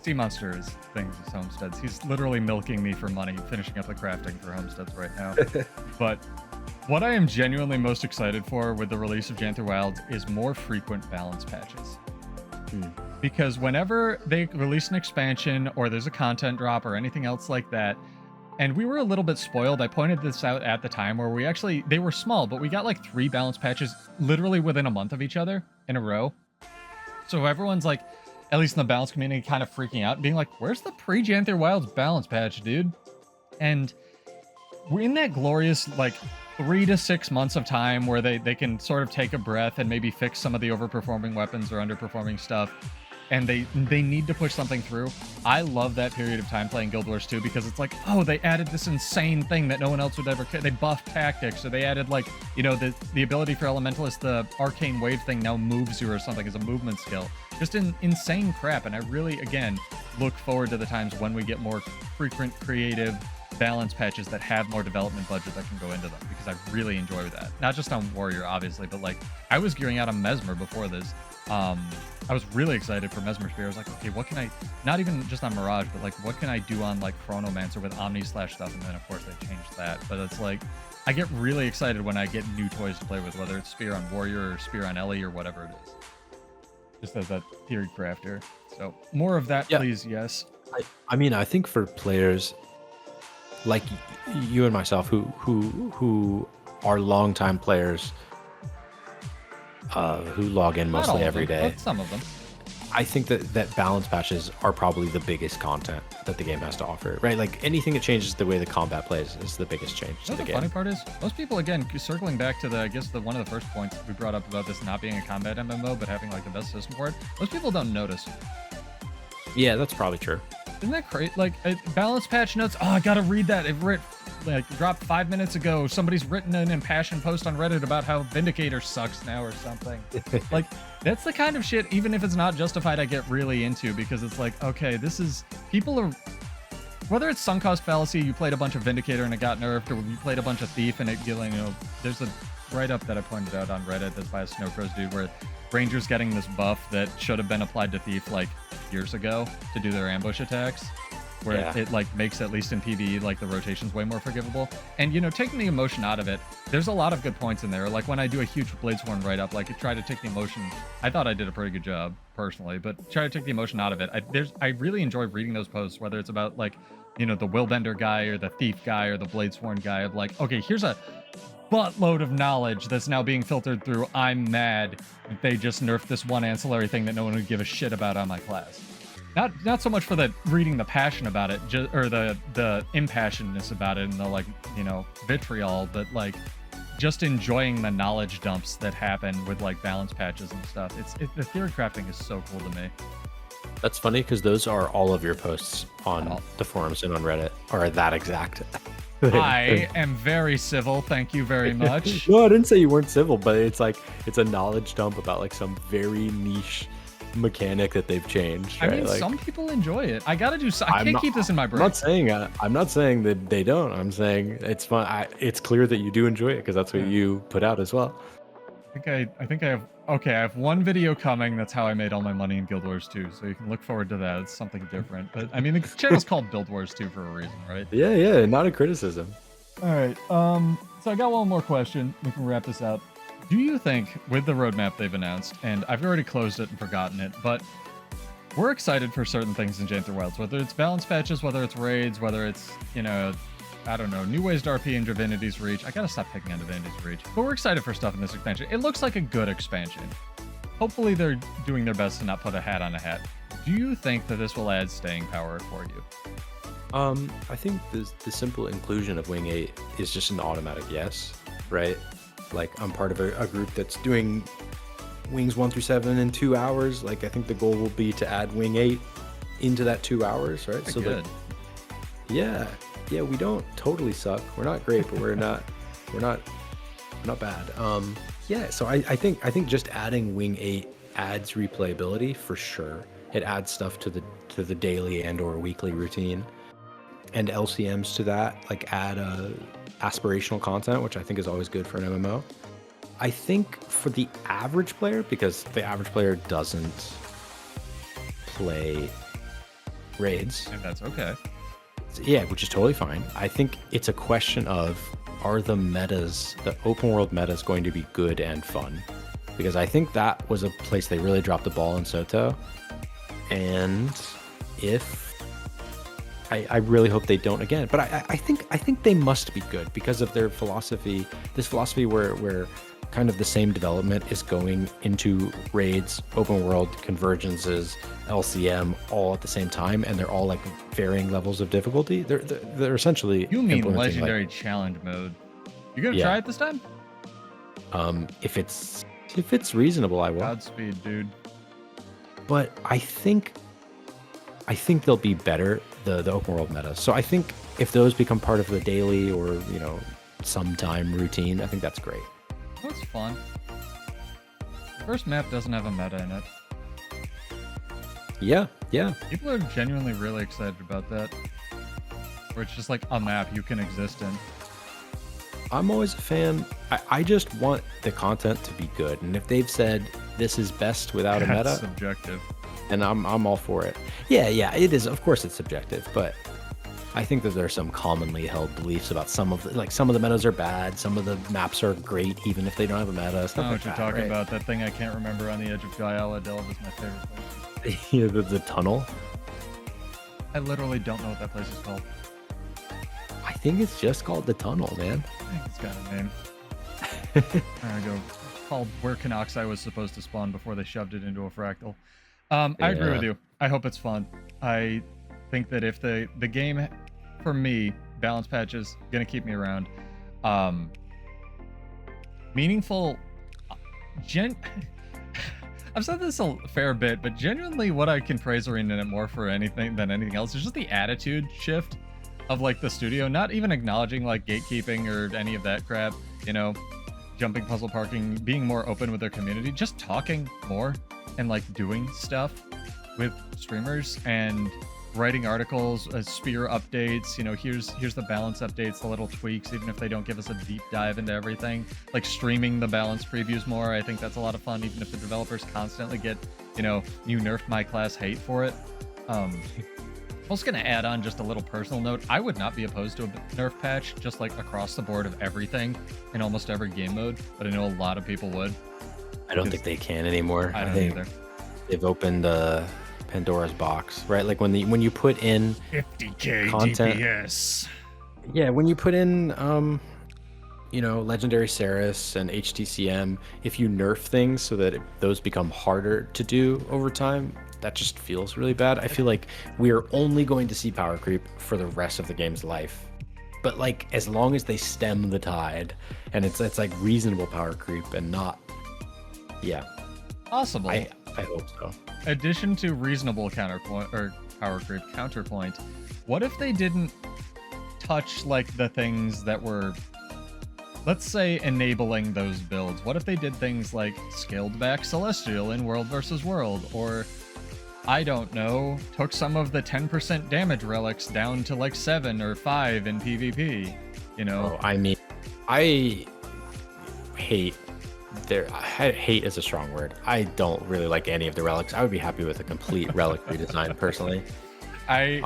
Sea Monster is things as homesteads. He's literally milking me for money, finishing up the crafting for homesteads right now. But what I am genuinely most excited for with the release of Janther Wilds is more frequent balance patches. Because whenever they release an expansion or there's a content drop or anything else like that, and we were a little bit spoiled. I pointed this out at the time where they were small, but we got like 3 balance patches literally within a month of each other in a row. So everyone's like, at least in the balance community, kind of freaking out, being like, where's the pre-Janther Wilds balance patch, dude? And we're in that glorious, like, 3 to 6 months of time where they can sort of take a breath and maybe fix some of the overperforming weapons or underperforming stuff. And they need to push something through. I love that period of time playing Guild Wars 2 because it's like, oh, they added this insane thing that no one else would ever... They buffed tactics, or they added, like, you know, the ability for Elementalist, the arcane wave thing now moves you or something as a movement skill. Just insane crap, and I really, again, look forward to the times when we get more frequent, creative balance patches that have more development budget that can go into them, because I really enjoy that. Not just on Warrior, obviously, but, like, I was gearing out on Mesmer before this. I was really excited for Mesmer Spear. I was like, okay, what can I, not even just on Mirage, but like, what can I do on like Chronomancer with Omni slash stuff? And then of course they changed that. But it's like, I get really excited when I get new toys to play with, whether it's Spear on Warrior or Spear on Ellie or whatever it is. Just as that theory crafter. So more of that, please. Yes. I mean, I think for players like you and myself who are longtime players, who log in mostly every day. Some of them. I think that balance patches are probably the biggest content that the game has to offer, right? Like anything that changes the way the combat plays is the biggest change to the game. The funny part is, most people, again, circling back to one of the first points we brought up about this not being a combat MMO, but having like the best system for it, most people don't notice. Yeah, that's probably true. Isn't that crazy? Like, balance patch notes. Oh, I gotta read that. It dropped 5 minutes ago. Somebody's written an impassioned post on Reddit about how Vindicator sucks now or something. Like, that's the kind of shit, even if it's not justified, I get really into, because it's like, okay, people are, whether it's sunk cost fallacy, you played a bunch of Vindicator and it got nerfed, or you played a bunch of Thief and it, you know, there's a write-up that I pointed out on Reddit that's by a Snowcrows dude where Ranger's getting this buff that should have been applied to Thief like years ago to do their ambush attacks, where it like makes, at least in PvE, like the rotations way more forgivable. And, you know, taking the emotion out of it, there's a lot of good points in there. Like when I do a huge Bladesworn write-up, like try to take the emotion, I thought I did a pretty good job personally, but try to take the emotion out of it. I really enjoy reading those posts, whether it's about like, you know, the Willbender guy or the Thief guy or the Bladesworn guy, of like, okay, here's a buttload of knowledge that's now being filtered through. I'm mad that they just nerfed this one ancillary thing that no one would give a shit about on my class. Not so much for the reading the passion about it, or the impassionedness about it and the, like, you know, vitriol, but like just enjoying the knowledge dumps that happen with like balance patches and stuff. The theory crafting is so cool to me. That's funny because those are all of your posts on the forums and on Reddit are that exact. I am very civil, thank you very much. No, I didn't say you weren't civil, but it's like, it's a knowledge dump about like some very niche mechanic that they've changed. Right? I mean, like, some people enjoy it. I gotta do. I can't keep this in my brain. I'm not saying that they don't. I'm saying it's fun. It's clear that you do enjoy it because that's what you put out as well. I think I have. Okay, I have one video coming. That's how I made all my money in Guild Wars 2. So you can look forward to that. It's something different. But I mean, the channel's called Guild Wars 2 for a reason, right? Yeah, not a criticism. All right. So I got one more question. We can wrap this out. Do you think, with the roadmap they've announced, and I've already closed it and forgotten it, but we're excited for certain things in Janther Wilds, whether it's balance patches, whether it's raids, whether it's, you know, I don't know, new ways to RP in Divinity's Reach. I gotta stop picking on Divinity's Reach. But we're excited for stuff in this expansion. It looks like a good expansion. Hopefully they're doing their best to not put a hat on a hat. Do you think that this will add staying power for you? I think the simple inclusion of Wing 8 is just an automatic yes, right? Like, I'm part of a group that's doing Wings 1 through 7 in 2 hours. Like, I think the goal will be to add Wing 8 into that 2 hours, right? So good. Yeah, we don't totally suck. We're not great, but we're not bad. Yeah, so I think just adding Wing 8 adds replayability for sure. It adds stuff to the daily and or weekly routine, and LCMs to that, like add aspirational content, which I think is always good for an MMO. I think for the average player, because the average player doesn't play raids, and that's okay. Yeah, which is totally fine. I think it's a question of, are the open world metas going to be good and fun? Because I think that was a place they really dropped the ball in SotO. And I really hope they don't again. But I think they must be good because of their philosophy. This philosophy where kind of the same development is going into raids, open world, convergences, LCM, all at the same time, and they're all like varying levels of difficulty. They're essentially. You mean legendary challenge mode? You gonna try it this time? If it's reasonable, I will. Godspeed, dude. But I think they'll be better, the open world meta. So I think if those become part of the daily or sometime routine, I think that's great. That's fun. The first map doesn't have a meta in it. Yeah. People are genuinely really excited about that. Where it's just like a map you can exist in. I'm always a fan. I just want the content to be good. And if they've said this is best without a meta, that's subjective. And I'm all for it. Yeah, it is. Of course it's subjective, but I think that there's some commonly held beliefs about some of the metas are bad, some of the maps are great even if they don't have a meta. I know what you're talking about. That thing I can't remember on the edge of Guyala Delve is my favorite place. Yeah, the tunnel. I literally don't know what that place is called. I think it's just called the tunnel, man. I think it's got a name. There I go. It's called where Canoxai was supposed to spawn before they shoved it into a fractal. I agree with you. I hope it's fun. I think that if the game, for me, balance patches, gonna keep me around. Meaningful, I've said this a fair bit, but genuinely what I can praise Arena in it more for anything than anything else is just the attitude shift of like the studio, not even acknowledging like gatekeeping or any of that crap, jumping puzzle parking, being more open with their community, just talking more and like doing stuff with streamers and writing articles, spear updates, here's the balance updates, the little tweaks, even if they don't give us a deep dive into everything, like streaming the balance previews more. I think that's a lot of fun, even if the developers constantly get, you nerfed my class hate for it. I'm also going to add on just a little personal note. I would not be opposed to a nerf patch, just like across the board of everything in almost every game mode, but I know a lot of people would. I don't think they can anymore. I don't either. They've opened Pandora's box, right? Like when you put in 50k content, DPS. Yeah, when you put in legendary Seraph and HTCM, if you nerf things so that those become harder to do over time, that just feels really bad. I feel like we are only going to see power creep for the rest of the game's life. But like as long as they stem the tide and it's like reasonable power creep and not possible. I hope so. Addition to reasonable counterpoint or power creep counterpoint, what if they didn't touch like the things that were, let's say, enabling those builds? What if they did things like scaled back Celestial in World versus World, or I don't know, took some of the 10% damage relics down to like 7 or 5 in PvP, I hate hate is a strong word. I don't really like any of the relics. I would be happy with a complete relic redesign personally. I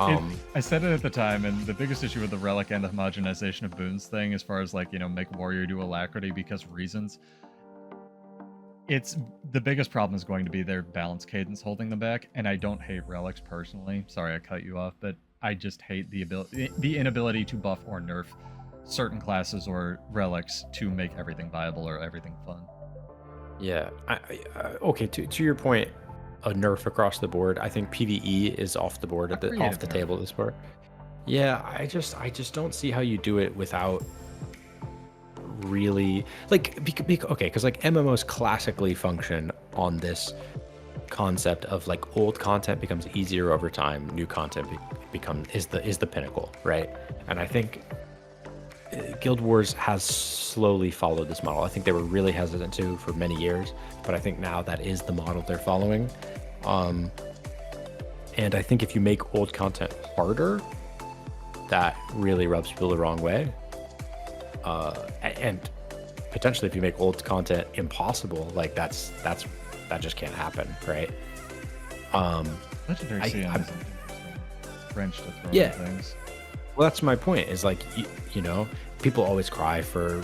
said it at the time, and the biggest issue with the relic and the homogenization of boons thing, as far as like, make warrior do alacrity because reasons, it's the biggest problem is going to be their balance cadence holding them back. And I don't hate relics personally. Sorry, I cut you off, but I just hate the inability to buff or nerf certain classes or relics to make everything viable or everything fun. Yeah. Okay. To your point, a nerf across the board. I think PvE is off the board off the table at this part. Yeah. I just don't see how you do it without really like okay, because like MMOs classically function on this concept of like old content becomes easier over time, new content is the pinnacle, right? And I think Guild Wars has slowly followed this model. I think they were really hesitant to for many years, but I think now that is the model they're following. And I think if you make old content harder, that really rubs people the wrong way. And potentially if you make old content impossible, like that just can't happen, right? Legendary CM is an wrench to throw yeah. at things. Well, that's my point, is like, you know, people always cry for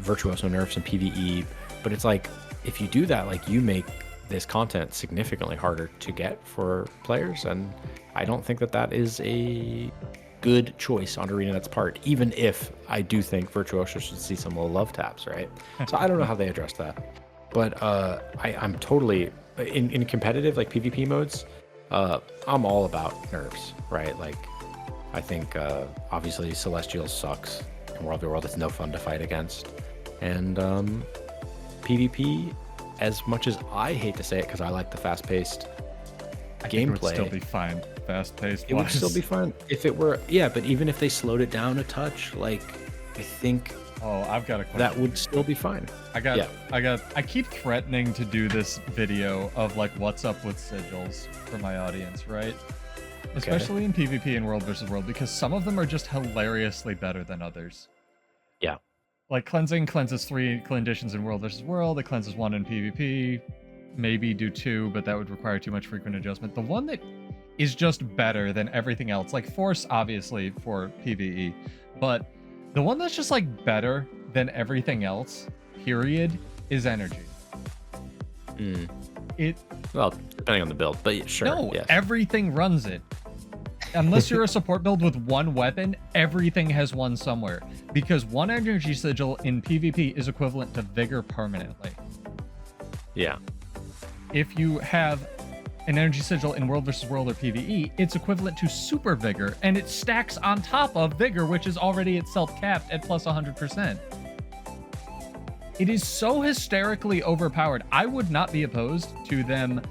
virtuoso nerfs and PvE, but it's like, if you do that, like, you make this content significantly harder to get for players, and I don't think that is a good choice on ArenaNet's part, even if I do think virtuoso should see some love taps, right? So I don't know how they address that, but I'm totally in competitive like PvP modes. I'm all about nerfs, right? Like, I think obviously Celestial sucks, and World of World is no fun to fight against, and PvP, as much as I hate to say it because I like the fast-paced gameplay, it would still be fine. Fast-paced. It would still be fine if it were, yeah. But even if they slowed it down a touch, like, I think. Oh, I've got a question. That would still be fine. I keep threatening to do this video of like what's up with sigils for my audience, right? Especially in PvP and World vs. World, because some of them are just hilariously better than others. Yeah. Like cleansing cleanses 3 conditions in World vs. World, it cleanses 1 in PvP, maybe do 2, but that would require too much frequent adjustment. The one that is just better than everything else, like Force obviously for PvE, but the one that's just like better than everything else, period, is energy. Well, depending on the build, but sure. No, yes. Everything runs it. Unless you're a support build with 1 weapon, everything has 1 somewhere. Because 1 energy sigil in PvP is equivalent to vigor permanently. Yeah. If you have an energy sigil in World vs. World or PvE, it's equivalent to super vigor, and it stacks on top of vigor, which is already itself capped at plus 100%. It is so hysterically overpowered. I would not be opposed to them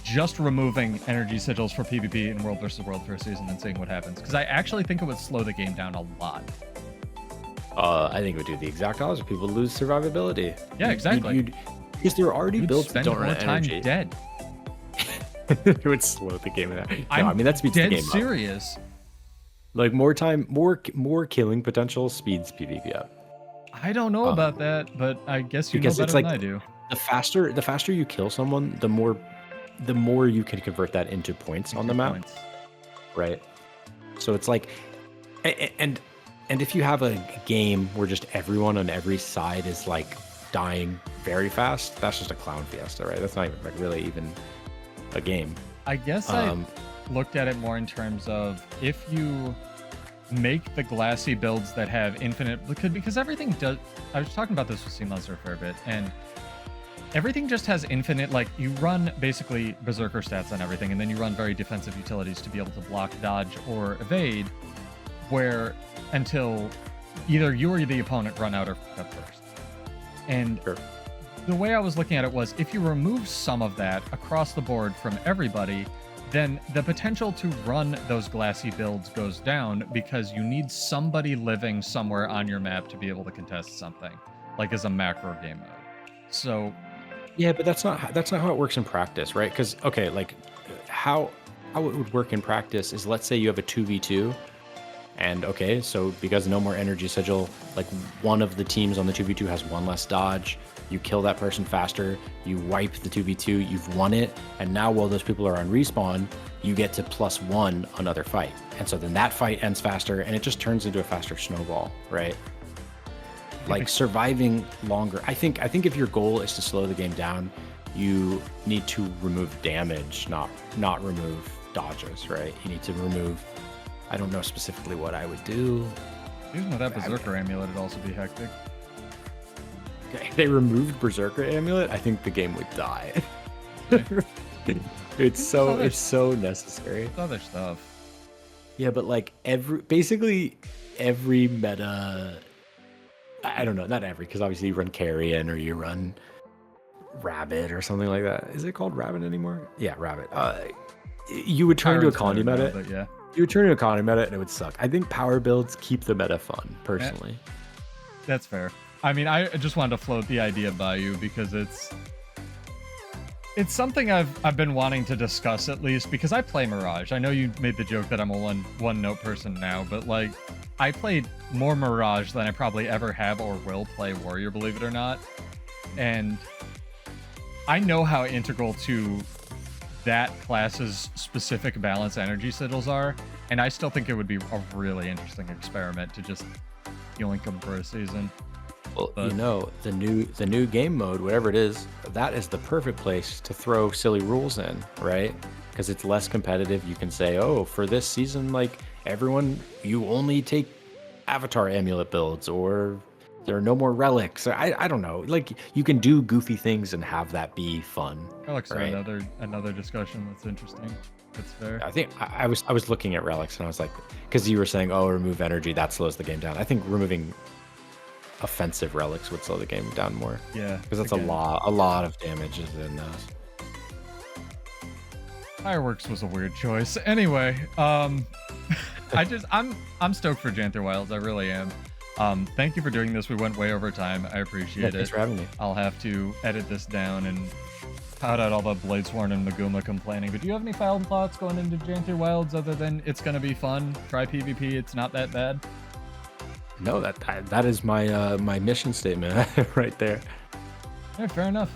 just removing energy sigils for PvP in World vs. World for a season and seeing what happens, because I actually think it would slow the game down a lot. I think it would do the exact opposite. People lose survivability. Yeah, exactly. Because there are already builds that don't run time energy. Dead. It would slow the game down. No, I mean, that speeds the game serious. up. Like more time, more killing potential speeds PvP up. I don't know about that, but I guess you know better than I do. The faster you kill someone, the more you can convert that into points on the map. Right. So it's like, and if you have a game where just everyone on every side is like dying very fast, that's just a clown fiesta, right? That's not even, like, really even a game. I guess I looked at it more in terms of if you make the glassy builds that have infinite, because everything does. I was talking about this with Seamonster a fair bit, and everything just has infinite, like, you run basically berserker stats on everything, and then you run very defensive utilities to be able to block, dodge, or evade, where until either you or the opponent run out or cut first. And the way I was looking at it was, if you remove some of that across the board from everybody, then the potential to run those glassy builds goes down, because you need somebody living somewhere on your map to be able to contest something, like as a macro game mode. So yeah, but that's not how it works in practice, right? Because like how it would work in practice is, let's say you have a 2v2, and so because no more energy sigil, like one of the teams on the 2v2 has 1 less dodge, you kill that person faster, you wipe the 2v2, you've won it, and now while those people are on respawn, you get to +1 another fight, and so then that fight ends faster, and it just turns into a faster snowball, right? Like surviving longer. I think if your goal is to slow the game down, you need to remove damage, not remove dodges, right? You need to remove. I don't know specifically what I would do. Even with that berserker amulet, it'd also be hectic. If they removed berserker amulet, I think the game would die. It's so necessary. It's other stuff. Yeah, but like basically every meta, I don't know, not every, because obviously you run carrion or you run rabbit or something like that. Is it called rabbit anymore? Yeah, rabbit. You would turn into a colony meta. But yeah. You would turn into a colony meta and it would suck. I think power builds keep the meta fun, personally. That's fair. I mean, I just wanted to float the idea by you because it's something I've been wanting to discuss, at least because I play Mirage. I know you made the joke that I'm a one note person now, but like I played more Mirage than I probably ever have or will play Warrior, believe it or not. And I know how integral to that class's specific balance energy sigils are, and I still think it would be a really interesting experiment to just yoink them for a season. Well, but, you know, the new game mode, whatever it is, that is the perfect place to throw silly rules in, right? Because it's less competitive. You can say, oh, for this season, like everyone, you only take avatar amulet builds, or there are no more relics. I don't know. Like you can do goofy things and have that be fun. Relics are another discussion that's interesting. That's fair. I think I was looking at relics and I was like, because you were saying, oh, remove energy, that slows the game down. I think removing offensive relics would slow the game down more. Yeah, because that's a lot of damage is in those. Fireworks was a weird choice. Anyway, I'm stoked for Janther Wilds. I really am. Thank you for doing this. We went way over time. I appreciate it. Thanks for having me. I'll have to edit this down and pout out all the Bladesworn and Maguma complaining. But do you have any final thoughts going into Janther Wilds other than it's going to be fun? Try PvP. It's not that bad. No, that is my my mission statement right there. Yeah, fair enough.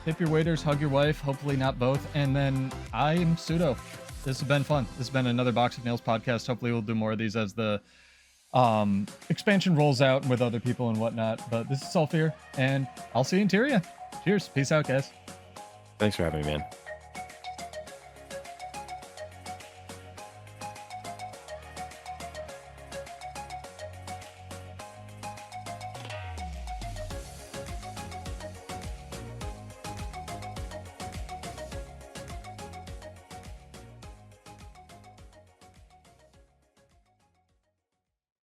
Tip your waiters, hug your wife, hopefully not both. And then I am SotO. This has been fun. This has been another Box of Nails podcast. Hopefully we'll do more of these as the expansion rolls out with other people and whatnot. But this is Sulfir, and I'll see you in Tyria. Cheers. Peace out, guys. Thanks for having me, man.